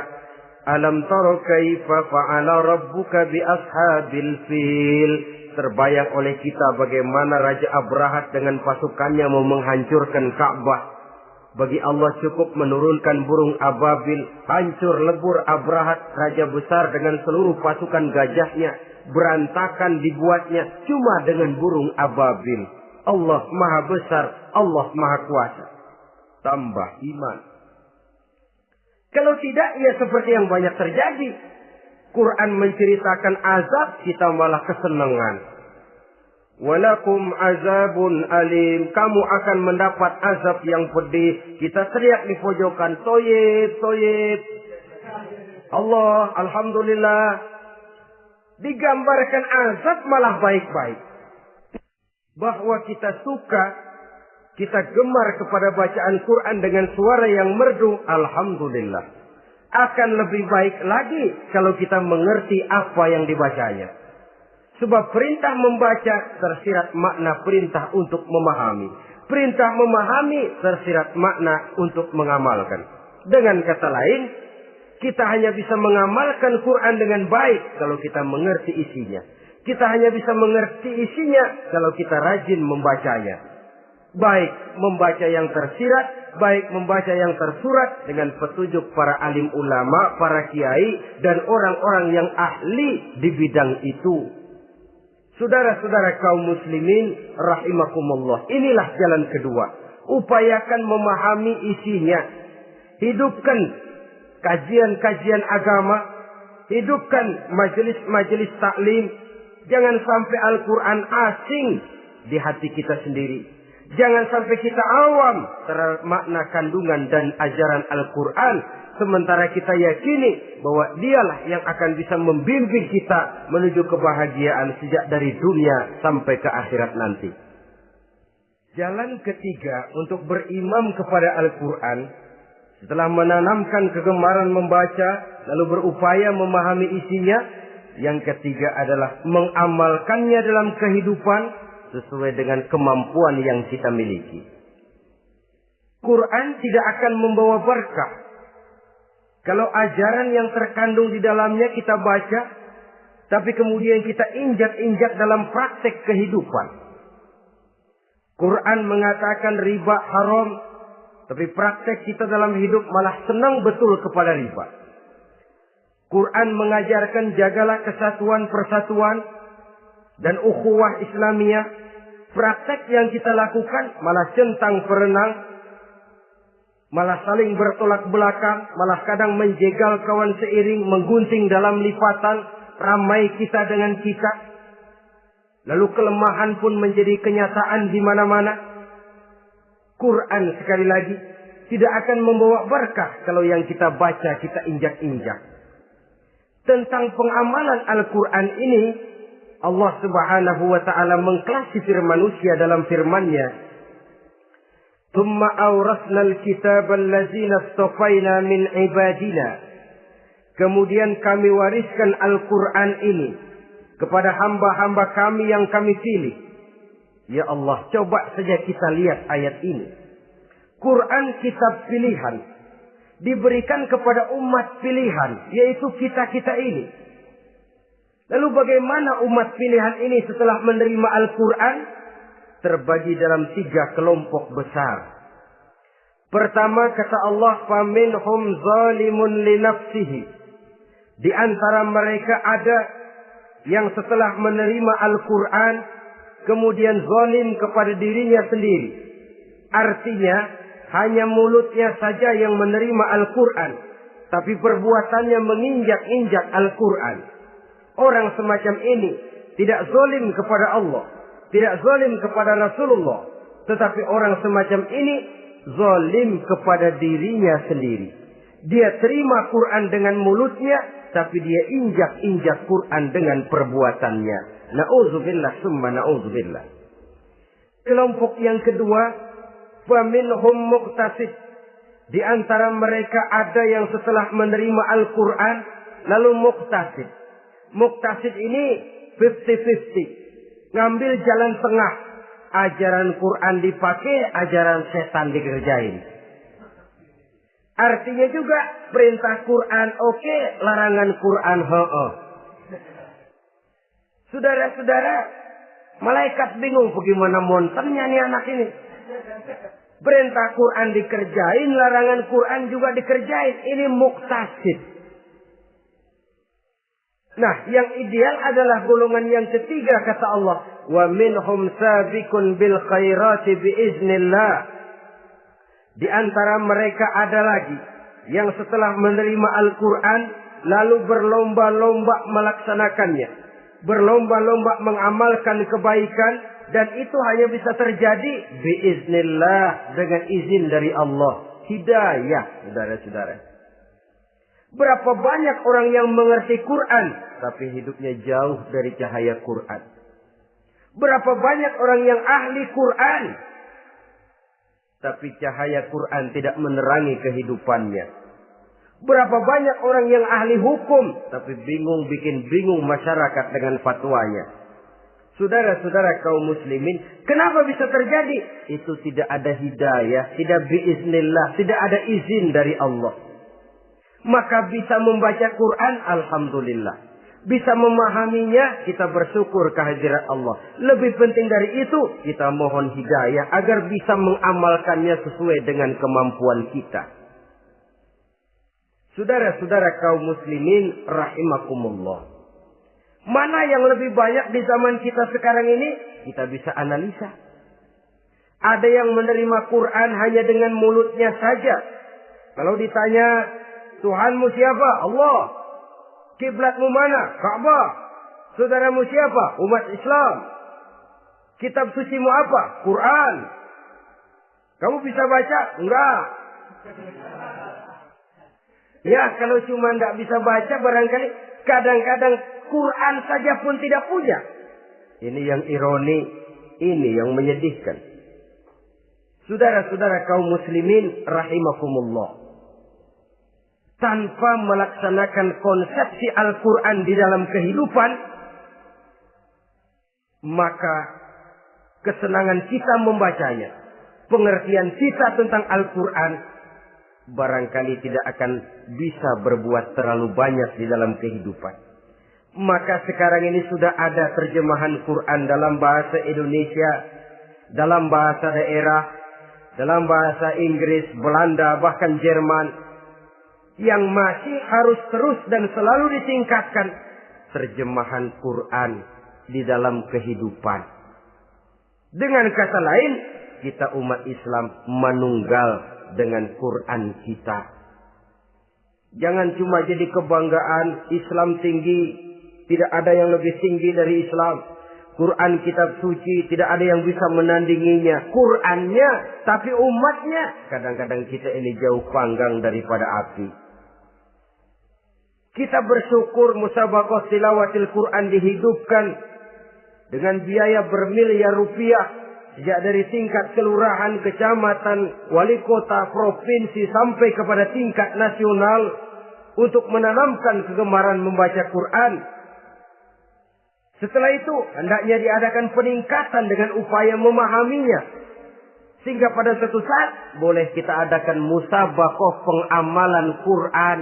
Alam tara kaifa fa'ala rabbuka bi ashabil fil. Terbayang oleh kita bagaimana Raja Abrahat dengan pasukannya mau menghancurkan Ka'bah. Bagi Allah cukup menurunkan burung ababil. Hancur lebur Abrahat, raja besar dengan seluruh pasukan gajahnya. Berantakan dibuatnya cuma dengan burung ababil. Allah maha besar, Allah maha kuasa. Tambah iman. Kalau tidak, ya seperti yang banyak terjadi. Quran menceritakan azab, kita malah kesenangan. Walakum azabun alim. Kamu akan mendapat azab yang pedih. Kita teriak di pojokan, toyib, toyib. Allah, alhamdulillah. Digambarkan azab malah baik-baik. Bahwa kita suka, kita gemar kepada bacaan Quran dengan suara yang merdu, alhamdulillah. Akan lebih baik lagi kalau kita mengerti apa yang dibacanya. Sebab perintah membaca tersirat makna perintah untuk memahami. Perintah memahami tersirat makna untuk mengamalkan. Dengan kata lain, kita hanya bisa mengamalkan Quran dengan baik kalau kita mengerti isinya. Kita hanya bisa mengerti isinya kalau kita rajin membacanya. Baik membaca yang tersirat, baik membaca yang tersurat dengan petunjuk para alim ulama, para kiai, dan orang-orang yang ahli di bidang itu. Saudara-saudara kaum muslimin rahimakumullah. Inilah jalan kedua. Upayakan memahami isinya. Hidupkan kajian-kajian agama. Hidupkan majelis-majelis taklim. Jangan sampai Al-Quran asing di hati kita sendiri. Jangan sampai kita awam terhadap makna kandungan dan ajaran Al-Quran. Sementara kita yakini bahwa dialah yang akan bisa membimbing kita menuju kebahagiaan sejak dari dunia sampai ke akhirat nanti. Jalan ketiga untuk berimam kepada Al-Quran. Setelah menanamkan kegemaran membaca, lalu berupaya memahami isinya. Yang ketiga adalah mengamalkannya dalam kehidupan sesuai dengan kemampuan yang kita miliki. Quran tidak akan membawa berkah Kalau ajaran yang terkandung di dalamnya kita baca, tapi kemudian kita injak-injak dalam praktek kehidupan. Quran mengatakan riba haram, tapi praktek kita dalam hidup malah senang betul kepada riba. Quran mengajarkan jagalah kesatuan persatuan dan ukhuwah Islamiyah. Praktek yang kita lakukan malah centang perenang, malah saling bertolak belakang, malah kadang menjegal kawan seiring, menggunting dalam lipatan, ramai kita dengan kita. Lalu kelemahan pun menjadi kenyataan di mana-mana. Quran sekali lagi tidak akan membawa berkah kalau yang kita baca kita injak-injak. Tentang pengamalan Al-Quran ini, Allah Subhanahu wa ta'ala mengklasifikasi manusia dalam firman-Nya. Tsumma awrasna al-kitaba allazina istafaina min ibadina. Kemudian kami wariskan Al-Quran ini kepada hamba-hamba kami yang kami pilih. Ya Allah, coba saja kita lihat ayat ini. Quran kitab pilihan. Diberikan kepada umat pilihan, yaitu kita-kita ini. Lalu bagaimana umat pilihan ini setelah menerima Al-Quran? Terbagi dalam 3 kelompok besar. Pertama kata Allah, فَمِنْهُمْ ظَالِمٌ لِنَفْسِهِ. Di antara mereka ada yang setelah menerima Al-Quran, kemudian zalim kepada dirinya sendiri. Artinya, hanya mulutnya saja yang menerima Al-Quran, tapi perbuatannya menginjak-injak Al-Quran. Orang semacam ini tidak zalim kepada Allah, tidak zalim kepada Rasulullah, tetapi orang semacam ini zalim kepada dirinya sendiri. Dia terima Quran dengan mulutnya, tapi dia injak-injak Quran dengan perbuatannya. Na'udzubillah summa na'udzubillah. Kelompok yang kedua, faminhum muqtasid. Di antara mereka ada yang setelah menerima Al-Quran lalu muqtasid. Muqtasid ini 50-50. Ngambil jalan tengah. Ajaran Quran dipakai, ajaran setan dikerjain. Artinya juga perintah Quran oke, larangan Quran ho-oh. Saudara-saudara, malaikat bingung bagaimana monternya nih anak ini. Perintah Quran dikerjain, larangan Quran juga dikerjain. Ini muqtasid. Nah, yang ideal adalah golongan yang ketiga kata Allah. Wa minhum sabiqun bil khairati biiznillah. Di antara mereka ada lagi yang setelah menerima Al-Quran lalu berlomba-lomba melaksanakannya. Berlomba-lomba mengamalkan kebaikan. Dan itu hanya bisa terjadi biiznillah, dengan izin dari Allah. Hidayah, saudara-saudara. Berapa banyak orang yang mengerti Quran, tapi hidupnya jauh dari cahaya Quran. Berapa banyak orang yang ahli Quran, tapi cahaya Quran tidak menerangi kehidupannya. Berapa banyak orang yang ahli hukum, tapi bikin bingung masyarakat dengan fatwanya. Saudara-saudara kaum muslimin, kenapa bisa terjadi? Itu tidak ada hidayah, tidak biiznillah, tidak ada izin dari Allah. Maka bisa membaca Quran, alhamdulillah. Bisa memahaminya, kita bersyukur kehadirat Allah. Lebih penting dari itu, kita mohon hidayah agar bisa mengamalkannya sesuai dengan kemampuan kita. Saudara-saudara kaum muslimin, rahimakumullah. Mana yang lebih banyak di zaman kita sekarang ini? Kita bisa analisa. Ada yang menerima Quran hanya dengan mulutnya saja. Kalau ditanya, Tuhanmu siapa? Allah. Kiblatmu mana? Ka'bah. Saudaramu siapa? Umat Islam. Kitab sucimu apa? Quran. Kamu bisa baca? Enggak. Ya, kalau cuma enggak bisa baca, barangkali kadang-kadang Quran saja pun tidak punya. Ini yang ironi, ini yang menyedihkan. Saudara-saudara kaum muslimin rahimakumullah. Tanpa melaksanakan konsepsi Al-Quran di dalam kehidupan, maka kesenangan kita membacanya, pengertian kita tentang Al-Quran barangkali tidak akan bisa berbuat terlalu banyak di dalam kehidupan. Maka sekarang ini sudah ada terjemahan Quran dalam bahasa Indonesia, dalam bahasa daerah, dalam bahasa Inggris, Belanda, bahkan Jerman, yang masih harus terus dan selalu ditingkatkan terjemahan Quran di dalam kehidupan. Dengan kata lain, kita umat Islam menunggal dengan Quran kita. Jangan cuma jadi kebanggaan Islam tinggi, tidak ada yang lebih tinggi dari Islam. Quran kitab suci, tidak ada yang bisa menandinginya. Qurannya, tapi umatnya. Kadang-kadang kita ini jauh panggang daripada api. Kita bersyukur musabaqah tilawatil Quran dihidupkan dengan biaya bermiliar rupiah. Sejak dari tingkat kelurahan, kecamatan, wali kota, provinsi, sampai kepada tingkat nasional. Untuk menanamkan kegemaran membaca Quran. Setelah itu, hendaknya diadakan peningkatan dengan upaya memahaminya. Sehingga pada suatu saat, boleh kita adakan musabaqah pengamalan Quran.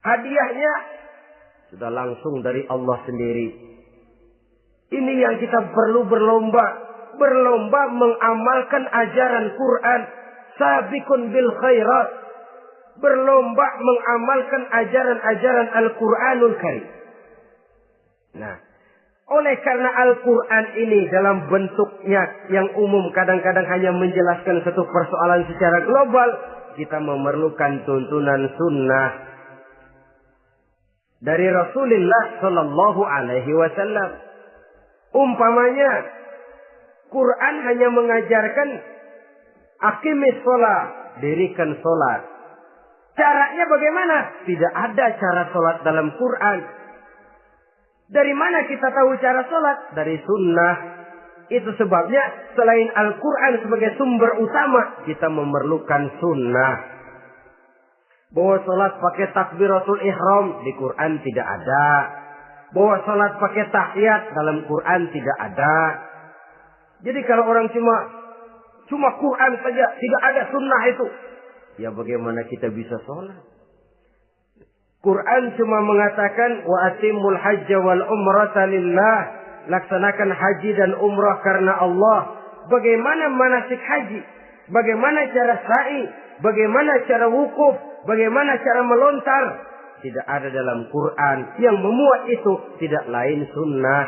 Hadiahnya sudah langsung dari Allah sendiri. Ini yang kita perlu berlomba. Berlomba mengamalkan ajaran Quran. Sabiqun bil khairat. Berlomba mengamalkan ajaran-ajaran Al-Quranul Karim. Nah, oleh karena Al-Quran ini dalam bentuknya yang umum kadang-kadang hanya menjelaskan satu persoalan secara global, kita memerlukan tuntunan sunnah dari Rasulullah Sallallahu Alaihi Wasallam. Umpamanya, Quran hanya mengajarkan aqimis sholat, dirikan sholat. Caranya bagaimana? Tidak ada cara sholat dalam Quran. Dari mana kita tahu cara sholat? Dari sunnah. Itu sebabnya selain Al-Quran sebagai sumber utama, kita memerlukan sunnah. Bahwa sholat pakai takbiratul ihram di Quran tidak ada. Bahwa sholat pakai tahiyat dalam Quran tidak ada. Jadi kalau orang cuma Quran saja, tidak ada sunnah itu. Ya bagaimana kita bisa sholat? Quran cuma mengatakan wa atimul hajja wal umrata lillah, laksanakan haji dan umrah karena Allah. Bagaimana manasik haji? Bagaimana cara sa'i? Bagaimana cara wukuf? Bagaimana cara melontar? Tidak ada dalam Quran. Yang memuat itu tidak lain sunnah.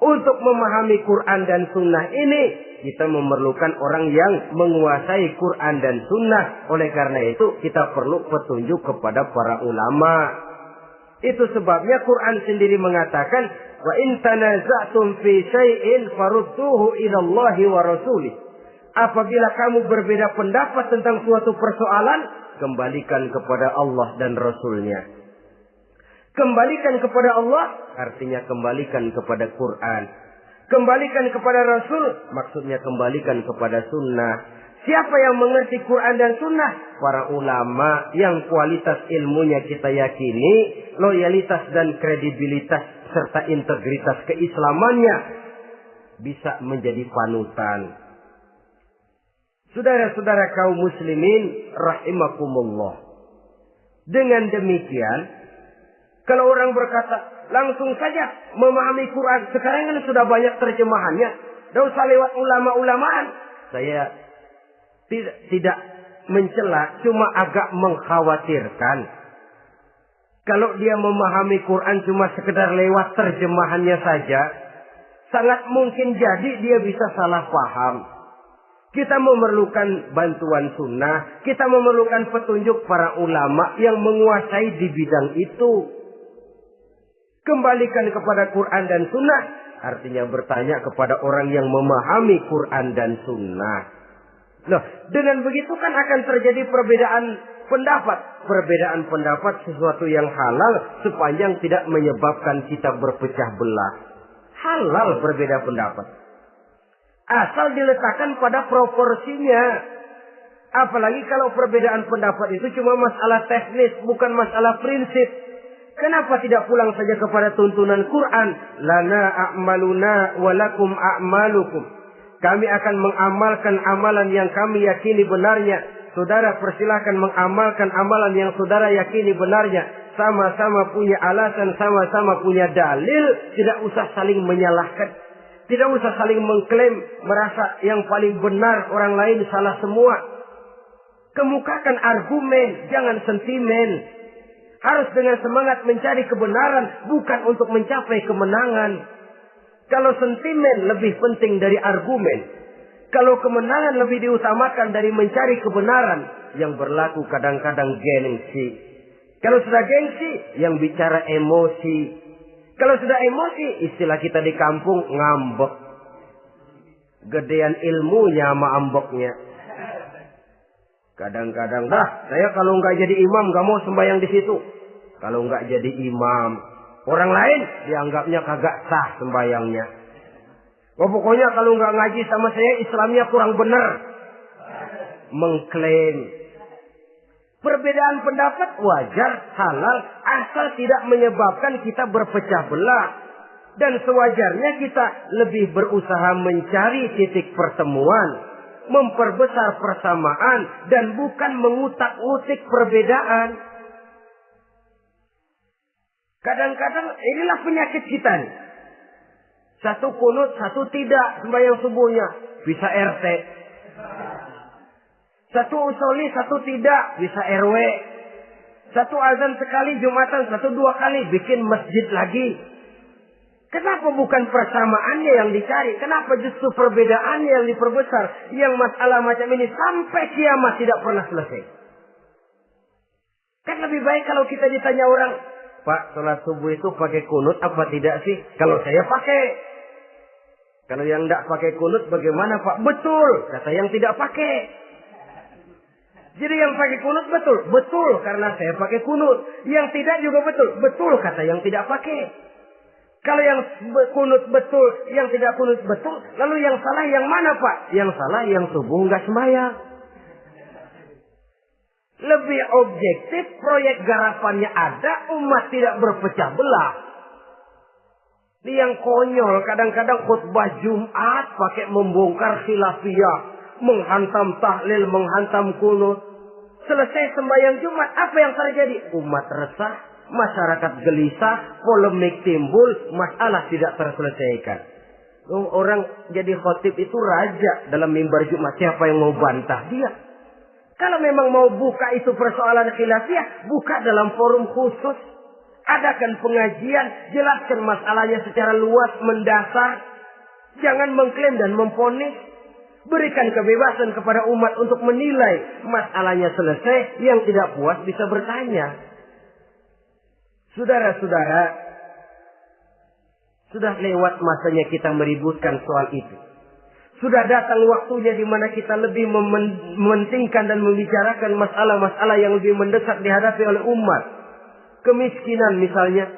Untuk memahami Quran dan sunnah ini, kita memerlukan orang yang menguasai Quran dan sunnah. Oleh karena itu, kita perlu petunjuk kepada para ulama. Itu sebabnya Quran sendiri mengatakan, wa in tanaza'tum fi syai'in farudduhu ila Allahi wa rasulih. Apabila kamu berbeda pendapat tentang suatu persoalan, kembalikan kepada Allah dan Rasulnya. Kembalikan kepada Allah, artinya kembalikan kepada Quran. Kembalikan kepada Rasul, maksudnya kembalikan kepada sunnah. Siapa yang mengerti Quran dan sunnah? Para ulama yang kualitas ilmunya kita yakini, loyalitas dan kredibilitas serta integritas keislamannya bisa menjadi panutan. Saudara-saudara kaum muslimin rahimakumullah. Dengan demikian, kalau orang berkata, langsung saja memahami Quran. Sekarang kan sudah banyak terjemahannya. Tidak usah lewat ulama-ulamaan. Saya tidak mencela, cuma agak mengkhawatirkan. Kalau dia memahami Quran cuma sekedar lewat terjemahannya saja, sangat mungkin jadi dia bisa salah paham. Kita memerlukan bantuan sunnah. Kita memerlukan petunjuk para ulama yang menguasai di bidang itu. Kembalikan kepada Quran dan sunnah. Artinya bertanya kepada orang yang memahami Quran dan sunnah. Loh, dengan begitu kan akan terjadi perbedaan pendapat. Perbedaan pendapat sesuatu yang halal sepanjang tidak menyebabkan kita berpecah belah. Halal berbeda pendapat. Asal diletakkan pada proporsinya. Apalagi kalau perbedaan pendapat itu cuma masalah teknis, bukan masalah prinsip. Kenapa tidak pulang saja kepada tuntunan Quran? Lana a'maluna walakum a'malukum. Kami akan mengamalkan amalan yang kami yakini benarnya. Saudara persilahkan mengamalkan amalan yang saudara yakini benarnya. Sama-sama punya alasan, sama-sama punya dalil. Tidak usah saling menyalahkan. Tidak usah saling mengklaim, merasa yang paling benar, orang lain salah semua. Kemukakan argumen, jangan sentimen. Harus dengan semangat mencari kebenaran, bukan untuk mencapai kemenangan. Kalau sentimen lebih penting dari argumen. Kalau kemenangan lebih diutamakan dari mencari kebenaran. Yang berlaku kadang-kadang gengsi. Kalau sudah gengsi, yang bicara emosi. Kalau sudah emosi, istilah kita di kampung, ngambek. Gedean ilmunya sama ambeknya. Kadang-kadang, saya kalau nggak jadi imam, nggak mau sembahyang di situ. Kalau nggak jadi imam, orang lain dianggapnya kagak sah sembayangnya. Pokoknya kalau nggak ngaji sama saya, Islamnya kurang benar. Mengklaim. Perbedaan pendapat wajar, halal, asal tidak menyebabkan kita berpecah belah. Dan sewajarnya kita lebih berusaha mencari titik pertemuan, memperbesar persamaan, dan bukan mengutak-utik perbedaan. Kadang-kadang inilah penyakit kita nih. Satu kunut, satu tidak sembahyang subuhnya. Bisa RT. Satu usoli, satu tidak. Bisa RW. Satu azan sekali Jumatan, satu dua kali. Bikin masjid lagi. Kenapa bukan persamaannya yang dicari? Kenapa justru perbedaannya yang diperbesar? Yang masalah macam ini sampai kiamat tidak pernah selesai. Kan lebih baik kalau kita ditanya orang, Pak, sholat subuh itu pakai kunut apa tidak sih? Kalau saya pakai. Kalau yang tidak pakai kunut bagaimana Pak? Betul, kata yang tidak pakai. Jadi yang pakai kunut betul. Betul, karena saya pakai kunut. Yang tidak juga betul. Betul, kata yang tidak pakai. Kalau yang kunut betul, yang tidak kunut betul. Lalu yang salah yang mana Pak? Yang salah yang subuh nggak sembahyang. Lebih objektif, proyek garapannya ada, umat tidak berpecah belah. Ini yang konyol, kadang-kadang khutbah Jumat pakai membongkar khilafiyah, menghantam tahlil, menghantam kunut. Selesai sembahyang Jumat, apa yang terjadi? Umat resah, masyarakat gelisah, polemik timbul, masalah tidak terselesaikan. Orang jadi khotib itu raja dalam mimbar Jumat, siapa yang mau bantah dia? Kalau memang mau buka itu persoalan khilafiyah, buka dalam forum khusus. Adakan pengajian, jelaskan masalahnya secara luas, mendasar. Jangan mengklaim dan memponis. Berikan kebebasan kepada umat untuk menilai masalahnya selesai. Yang tidak puas bisa bertanya. Saudara-saudara, sudah lewat masanya kita meributkan soal itu. Sudah datang waktunya di mana kita lebih mementingkan dan membicarakan masalah-masalah yang lebih mendesak dihadapi oleh umat. Kemiskinan misalnya,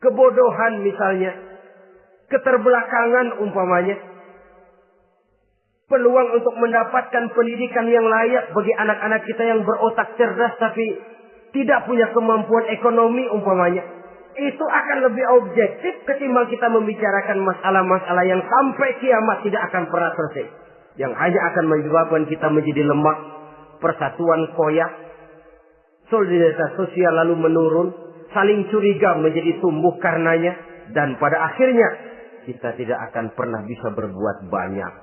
kebodohan misalnya, keterbelakangan umpamanya, peluang untuk mendapatkan pendidikan yang layak bagi anak-anak kita yang berotak cerdas tapi tidak punya kemampuan ekonomi umpamanya. Itu akan lebih objektif ketimbang kita membicarakan masalah-masalah yang sampai kiamat tidak akan pernah selesai. Yang hanya akan menyebabkan kita menjadi lemah, persatuan koyak, solidaritas sosial lalu menurun, saling curiga menjadi tumbuh karenanya, dan pada akhirnya kita tidak akan pernah bisa berbuat banyak.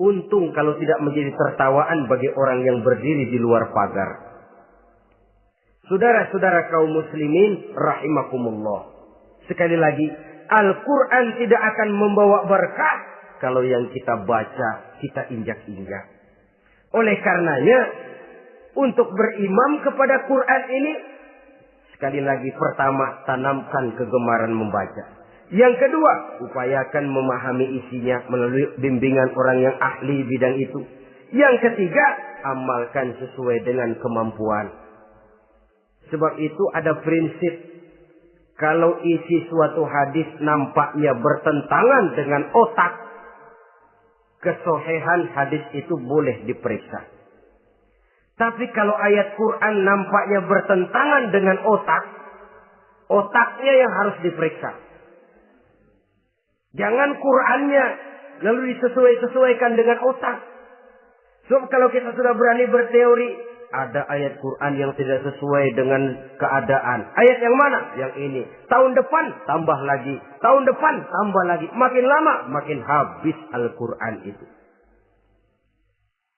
Untung kalau tidak menjadi tertawaan bagi orang yang berdiri di luar pagar. Saudara-saudara kaum muslimin rahimakumullah. Sekali lagi, Al-Quran tidak akan membawa berkah kalau yang kita baca, kita injak-injak. Oleh karenanya, untuk berimam kepada Quran ini, sekali lagi pertama, tanamkan kegemaran membaca. Yang kedua, upayakan memahami isinya melalui bimbingan orang yang ahli bidang itu. Yang ketiga, amalkan sesuai dengan kemampuan. Sebab itu ada prinsip, kalau isi suatu hadis nampaknya bertentangan dengan otak, kesohihan hadis itu boleh diperiksa. Tapi kalau ayat Quran nampaknya bertentangan dengan otak, otaknya yang harus diperiksa. Jangan Qur'annya lalu disesuaikan dengan otak. Sebab kalau kita sudah berani berteori, ada ayat Quran yang tidak sesuai dengan keadaan. Ayat yang mana? Yang ini. Tahun depan tambah lagi. Tahun depan tambah lagi. Makin lama makin habis Al-Quran itu.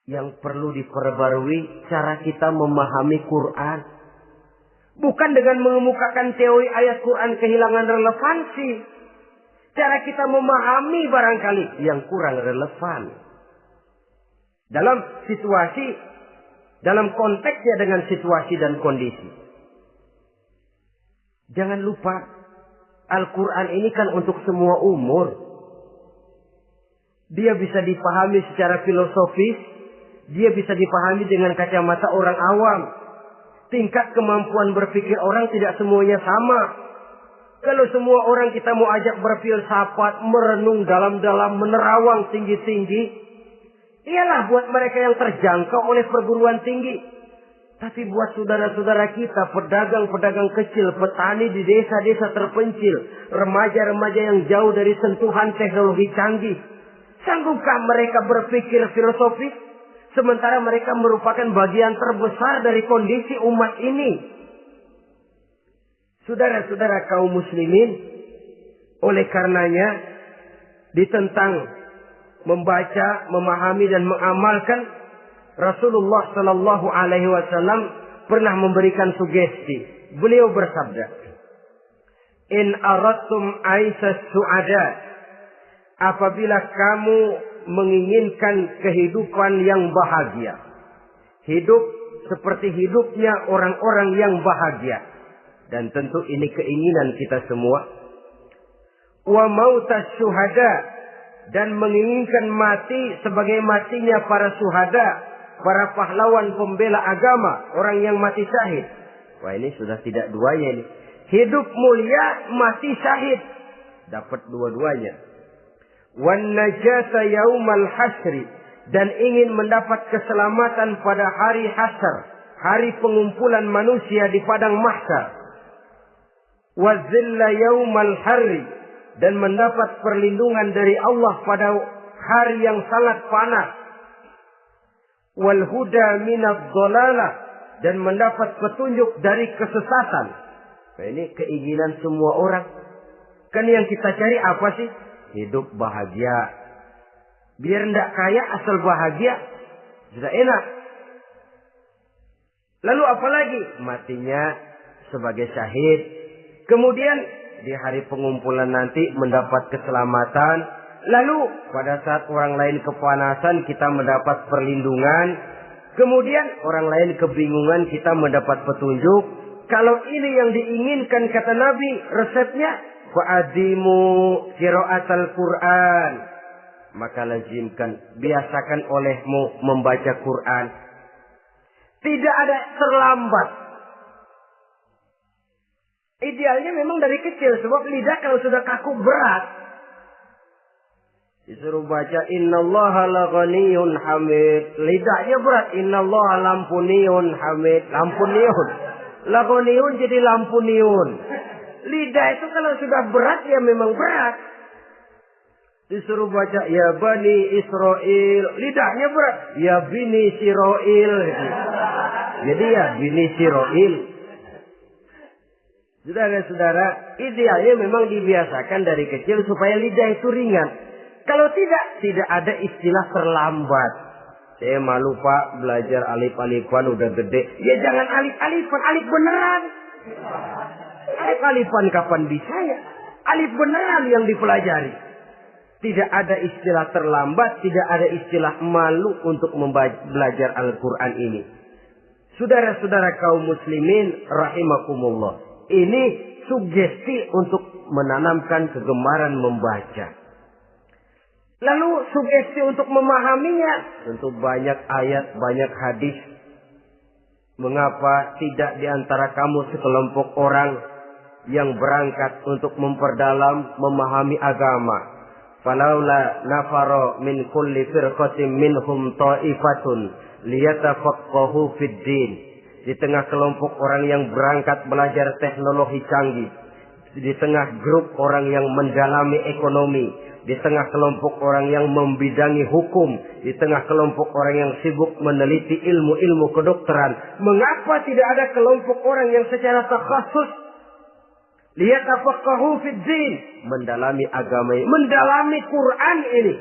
Yang perlu diperbarui cara kita memahami Quran. Bukan dengan mengemukakan teori ayat Quran kehilangan relevansi. Cara kita memahami barangkali yang kurang relevan. Dalam situasi, dalam konteksnya dengan situasi dan kondisi. Jangan lupa, Al-Quran ini kan untuk semua umur. Dia bisa dipahami secara filosofis, dia bisa dipahami dengan kacamata orang awam. Tingkat kemampuan berpikir orang tidak semuanya sama. Kalau semua orang kita mau ajak berfilsafat, merenung dalam-dalam, menerawang tinggi-tinggi, ialah buat mereka yang terjangkau oleh perguruan tinggi. Tapi buat saudara-saudara kita, pedagang-pedagang kecil, petani di desa-desa terpencil, remaja-remaja yang jauh dari sentuhan teknologi canggih, sanggupkah mereka berpikir filosofis? Sementara mereka merupakan bagian terbesar dari kondisi umat ini. Saudara-saudara kaum muslimin, oleh karenanya ditentang membaca, memahami dan mengamalkan, Rasulullah Sallallahu Alaihi Wasallam pernah memberikan sugesti. Beliau bersabda, "In aradtum aisas su'ada," apabila kamu menginginkan kehidupan yang bahagia, hidup seperti hidupnya orang-orang yang bahagia, dan tentu ini keinginan kita semua. Wa mautas syuhada, dan menginginkan mati sebagai matinya para syuhada, para pahlawan pembela agama, orang yang mati syahid. Wah, ini sudah tidak duanya ini. Hidup mulia, mati syahid. Dapat dua-duanya. Wan najata yaumal hasri, dan ingin mendapat keselamatan pada hari hasyar, hari pengumpulan manusia di padang mahsyar. Wazilla yaumal harri, dan mendapat perlindungan dari Allah pada hari yang sangat panas. Wal huda minadh dhalalah, dan mendapat petunjuk dari kesesatan. Nah, ini keinginan semua orang. Kan yang kita cari apa sih? Hidup bahagia. Biar ndak kaya asal bahagia, sudah enak. Lalu apa lagi? Matinya sebagai syahid. Kemudian di hari pengumpulan nanti mendapat keselamatan. Lalu pada saat orang lain kepanasan kita mendapat perlindungan. Kemudian orang lain kebingungan kita mendapat petunjuk. Kalau ini yang diinginkan kata Nabi, resepnya fa'adimu qiraatal Quran. Maka lazimkan, biasakan olehmu membaca Quran. Tidak ada terlambat. Idealnya memang dari kecil, sebab lidah kalau sudah kaku berat. Disuruh baca innallaha laghaniyun hamid. Lidahnya berat. Innallaha lampuniyun hamid. Lampuniyun. Laghaniyun jadi lampuniyun. Lidah itu kalau sudah berat ya memang berat. Disuruh baca ya bani Israel. Lidahnya berat. Ya bini Siroil. Jadi ya bini Siroil. Saudara-saudara, idealnya memang dibiasakan dari kecil supaya lidah itu ringan. Kalau tidak ada istilah terlambat. Saya malu Pak, belajar alif-alifan udah gede. Ya jangan alif-alifan, alif beneran. Alif-alifan kapan bisa ya? Alif beneran yang dipelajari. Tidak ada istilah terlambat, tidak ada istilah malu untuk belajar Al-Quran ini. Saudara-saudara kaum muslimin rahimakumullah. Ini sugesti untuk menanamkan kegemaran membaca. Lalu sugesti untuk memahaminya. Tentu banyak ayat, banyak hadis. Mengapa tidak di antara kamu sekelompok orang yang berangkat untuk memperdalam, memahami agama. Falaula nafaro min kulli firqatin minhum ta'ifatun liyatafaqahu fid din. Di tengah kelompok orang yang berangkat belajar teknologi canggih, di tengah grup orang yang mendalami ekonomi, di tengah kelompok orang yang membidangi hukum, di tengah kelompok orang yang sibuk meneliti ilmu-ilmu kedokteran, mengapa tidak ada kelompok orang yang secara takhasus liyatafaqahu fid din, mendalami agama ini, mendalami Quran ini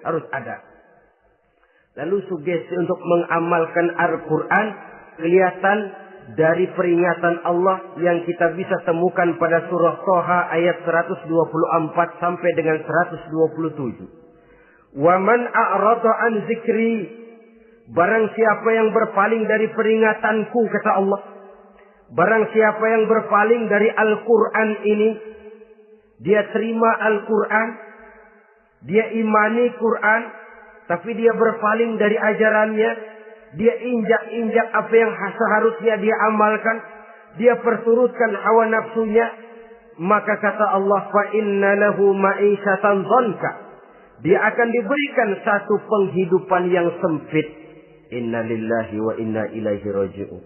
harus ada. Lalu sugesti untuk mengamalkan Al-Quran kelihatan dari peringatan Allah yang kita bisa temukan pada surah Toha ayat 124 sampai dengan 127. Wa man a'rada an zikri, barang siapa yang berpaling dari peringatanku, kata Allah. Barang siapa yang berpaling dari Al-Quran ini, dia terima Al-Quran, dia imani Quran, tapi dia berpaling dari ajarannya, dia injak-injak apa yang seharusnya dia amalkan, dia perturutkan hawa nafsunya, maka kata Allah, fa inna lahu ma'isyatan dhanka, dia akan diberikan satu penghidupan yang sempit. Inna lillahi wa inna ilaihi raji'un.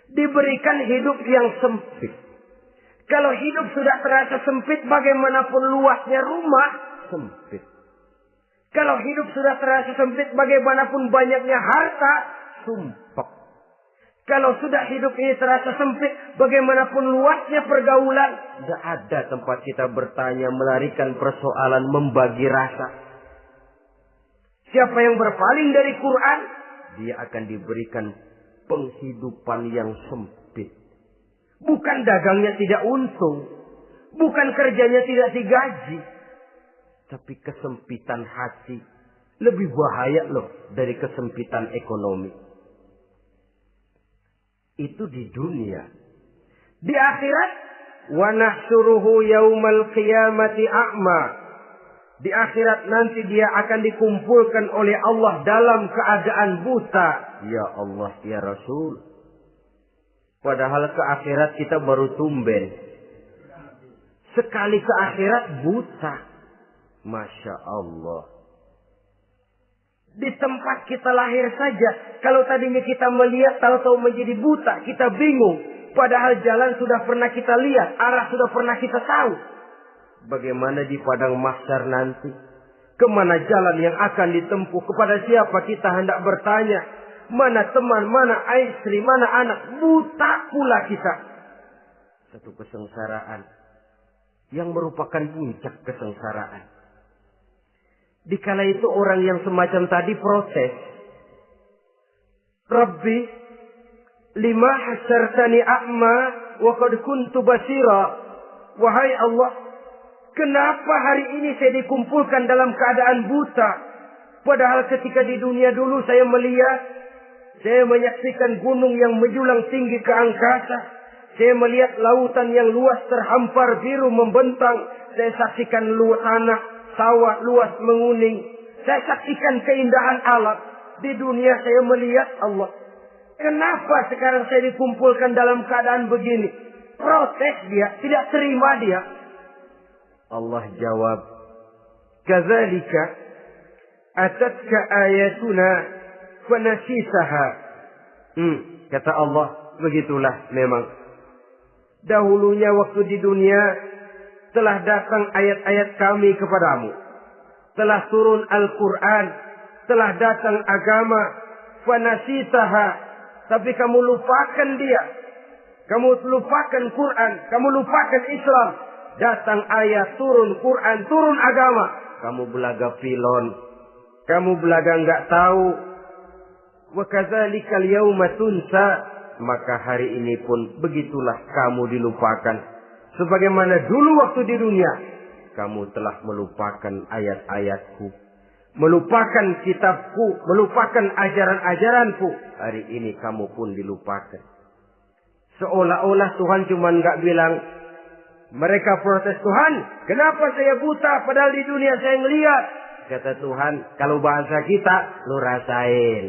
Diberikan hidup yang sempit. Kalau hidup sudah terasa sempit, bagaimanapun luasnya rumah, sempit. Kalau hidup sudah terasa sempit, bagaimanapun banyaknya harta, sumpek. Kalau sudah hidup ini terasa sempit, bagaimanapun luasnya pergaulan, tidak ada tempat kita bertanya, melarikan persoalan, membagi rasa. Siapa yang berpaling dari Quran, dia akan diberikan penghidupan yang sempit. Bukan dagangnya tidak untung, bukan kerjanya tidak digaji, tapi kesempitan hati lebih bahaya loh dari kesempitan ekonomi. Itu di dunia. Di akhirat, wa nahsyuruhu yaumal qiyamati a'ma. Di akhirat nanti dia akan dikumpulkan oleh Allah dalam keadaan buta. Ya Allah, ya Rasul. Padahal ke akhirat kita baru tumben. Sekali ke akhirat buta. Masya Allah. Di tempat kita lahir saja, kalau tadinya kita melihat, tahu-tahu menjadi buta, kita bingung. Padahal jalan sudah pernah kita lihat, arah sudah pernah kita tahu. Bagaimana di padang mahsyar nanti? Kemana jalan yang akan ditempuh? Kepada siapa kita hendak bertanya? Mana teman, mana istri, mana anak? Buta pula kita. Satu kesengsaraan yang merupakan puncak kesengsaraan. Dikala itu orang yang semacam tadi protes. Rabbi, lima hasyartani a'ma wa qad kuntu basira. Wahai Allah, kenapa hari ini saya dikumpulkan dalam keadaan buta? Padahal ketika di dunia dulu saya melihat, saya menyaksikan gunung yang menjulang tinggi ke angkasa. Saya melihat lautan yang luas terhampar biru membentang. Saya saksikan luas tanah, sawah luas menguning. Saya saksikan keindahan alam. Di dunia saya melihat Allah. Kenapa sekarang saya dikumpulkan dalam keadaan begini? Protes dia, tidak terima dia. Allah jawab, kadzalika atatka ayatuna fanasisaha. Kata Allah, begitulah memang. Dahulunya waktu di dunia telah datang ayat-ayat kami kepadamu. Telah turun Al-Quran. Telah datang agama. Fanasisaha. Tapi kamu lupakan dia. Kamu lupakan Quran. Kamu lupakan Islam. Datang ayat, turun Quran, turun agama. Kamu belaga pilon. Kamu belaga enggak tahu. Wa kadzalikal yauma tunsa. Maka hari ini pun begitulah kamu dilupakan. Sebagaimana dulu waktu di dunia, kamu telah melupakan ayat-ayatku. Melupakan kitabku. Melupakan ajaran-ajaranku. Hari ini kamu pun dilupakan. Seolah-olah Tuhan cuma enggak bilang, mereka protes, Tuhan, kenapa saya buta padahal di dunia saya ngelihat? Kata Tuhan, kalau bahasa kita, lu rasain.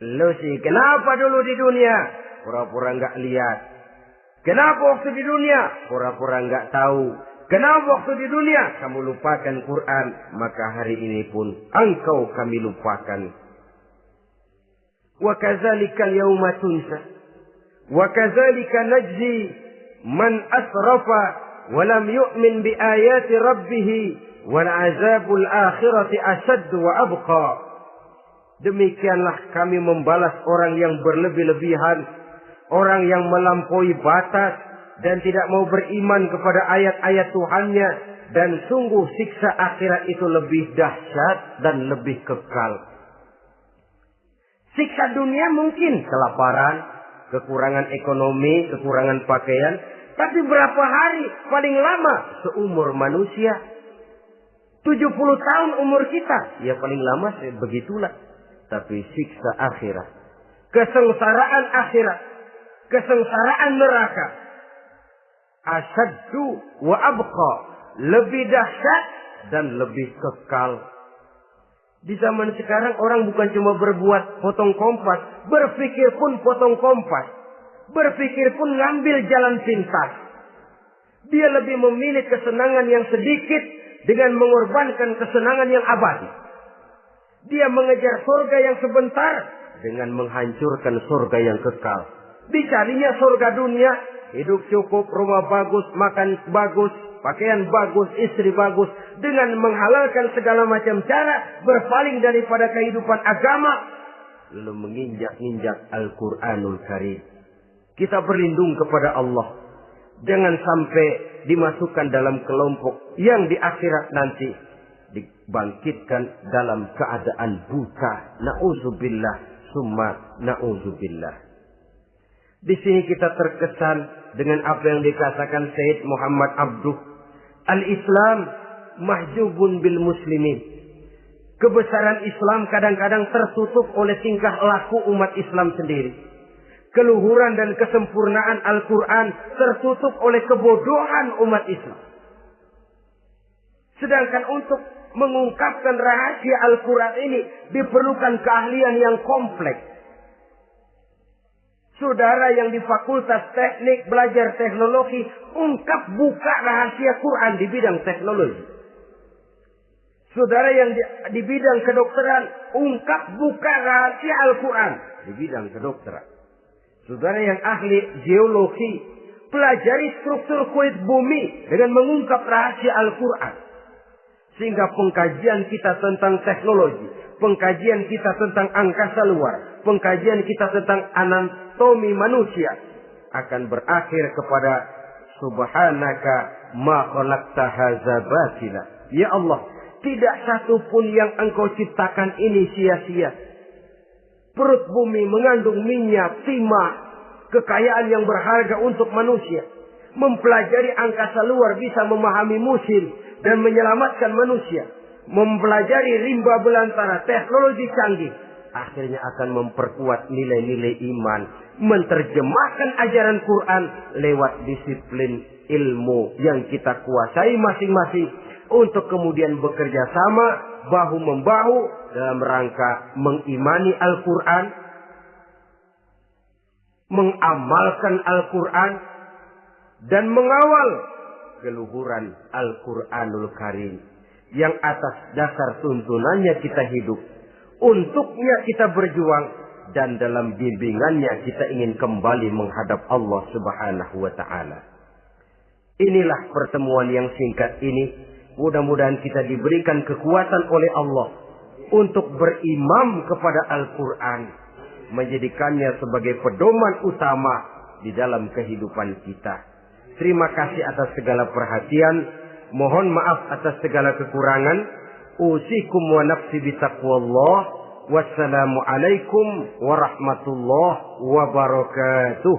Lu sih, kenapa dulu di dunia? Pura-pura enggak lihat. Kenapa waktu di dunia? Pura-pura enggak tahu. Kenapa waktu di dunia? Kamu lupakan Quran. Maka hari ini pun engkau kami lupakan. Wa kadzalikal yauma tunsa. Wa kadzalika najzi man asrafa wa lam yu'min bi ayati rabbih wal azabul akhirati asyaddu wa abqa. Demikianlah kami membalas orang yang berlebih-lebihan, orang yang melampaui batas dan tidak mau beriman kepada ayat-ayat Tuhannya, dan sungguh siksa akhirat itu lebih dahsyat dan lebih kekal. Siksa dunia mungkin kelaparan, kekurangan ekonomi, kekurangan pakaian, tapi berapa hari paling lama seumur manusia? 70 tahun umur kita, ya paling lama begitulah. Tapi siksa akhirat, kesengsaraan akhirat, kesengsaraan neraka, asyaddu wa abqa, lebih dahsyat dan lebih kekal. Di zaman sekarang orang bukan cuma berbuat potong kompas, berpikir pun potong kompas, berpikir pun ngambil jalan pintas. Dia lebih memilih kesenangan yang sedikit dengan mengorbankan kesenangan yang abadi. Dia mengejar surga yang sebentar dengan menghancurkan surga yang kekal. Dicarinya surga dunia, hidup cukup, rumah bagus, makan bagus, pakaian bagus, istri bagus, dengan menghalalkan segala macam cara, berpaling daripada kehidupan agama, lalu menginjak-injak Al-Quranul Karim. Kita berlindung kepada Allah, jangan sampai dimasukkan dalam kelompok yang di akhirat nanti dibangkitkan dalam keadaan buta. Na'udzubillah summa na'udzubillah. Di sini kita terkesan dengan apa yang dikatakan Sayyid Muhammad Abduh. Al-Islam mahjubun bil muslimin. Kebesaran Islam kadang-kadang tertutup oleh tingkah laku umat Islam sendiri. Keluhuran dan kesempurnaan Al-Quran tertutup oleh kebodohan umat Islam. Sedangkan untuk mengungkapkan rahasia Al-Quran ini diperlukan keahlian yang kompleks. Saudara yang di Fakultas Teknik belajar teknologi, buka rahasia Quran di bidang teknologi. Saudara yang di bidang kedokteran, buka rahasia Al-Quran di bidang kedokteran. Saudara yang ahli geologi, pelajari struktur kulit bumi dengan mengungkap rahasia Al-Quran. Sehingga pengkajian kita tentang teknologi, pengkajian kita tentang angkasa luar, pengkajian kita tentang anatomi manusia akan berakhir kepada subhanaka ma khalaqta hadza batila. Ya Allah, tidak satu pun yang Engkau ciptakan ini sia-sia. Perut bumi mengandung minyak, timah, kekayaan yang berharga untuk manusia. Mempelajari angkasa luar bisa memahami musim dan menyelamatkan manusia. Mempelajari rimba belantara, teknologi canggih, akhirnya akan memperkuat nilai-nilai iman. Menerjemahkan ajaran Quran lewat disiplin ilmu yang kita kuasai masing-masing, untuk kemudian bekerja sama bahu-membahu dalam rangka mengimani Al-Quran, mengamalkan Al-Quran, dan mengawal keluhuran Al-Quranul Karim yang atas dasar tuntunannya kita hidup, untuknya kita berjuang, dan dalam bimbingannya kita ingin kembali menghadap Allah Subhanahu wa Ta'ala. Inilah pertemuan yang singkat ini. Mudah-mudahan kita diberikan kekuatan oleh Allah untuk berimam kepada Al-Quran, menjadikannya sebagai pedoman utama di dalam kehidupan kita. Terima kasih atas segala perhatian. Mohon maaf atas segala kekurangan. Usikum wa nafsi bitaqwallah. Wassalamualaikum warahmatullahi wabarakatuh.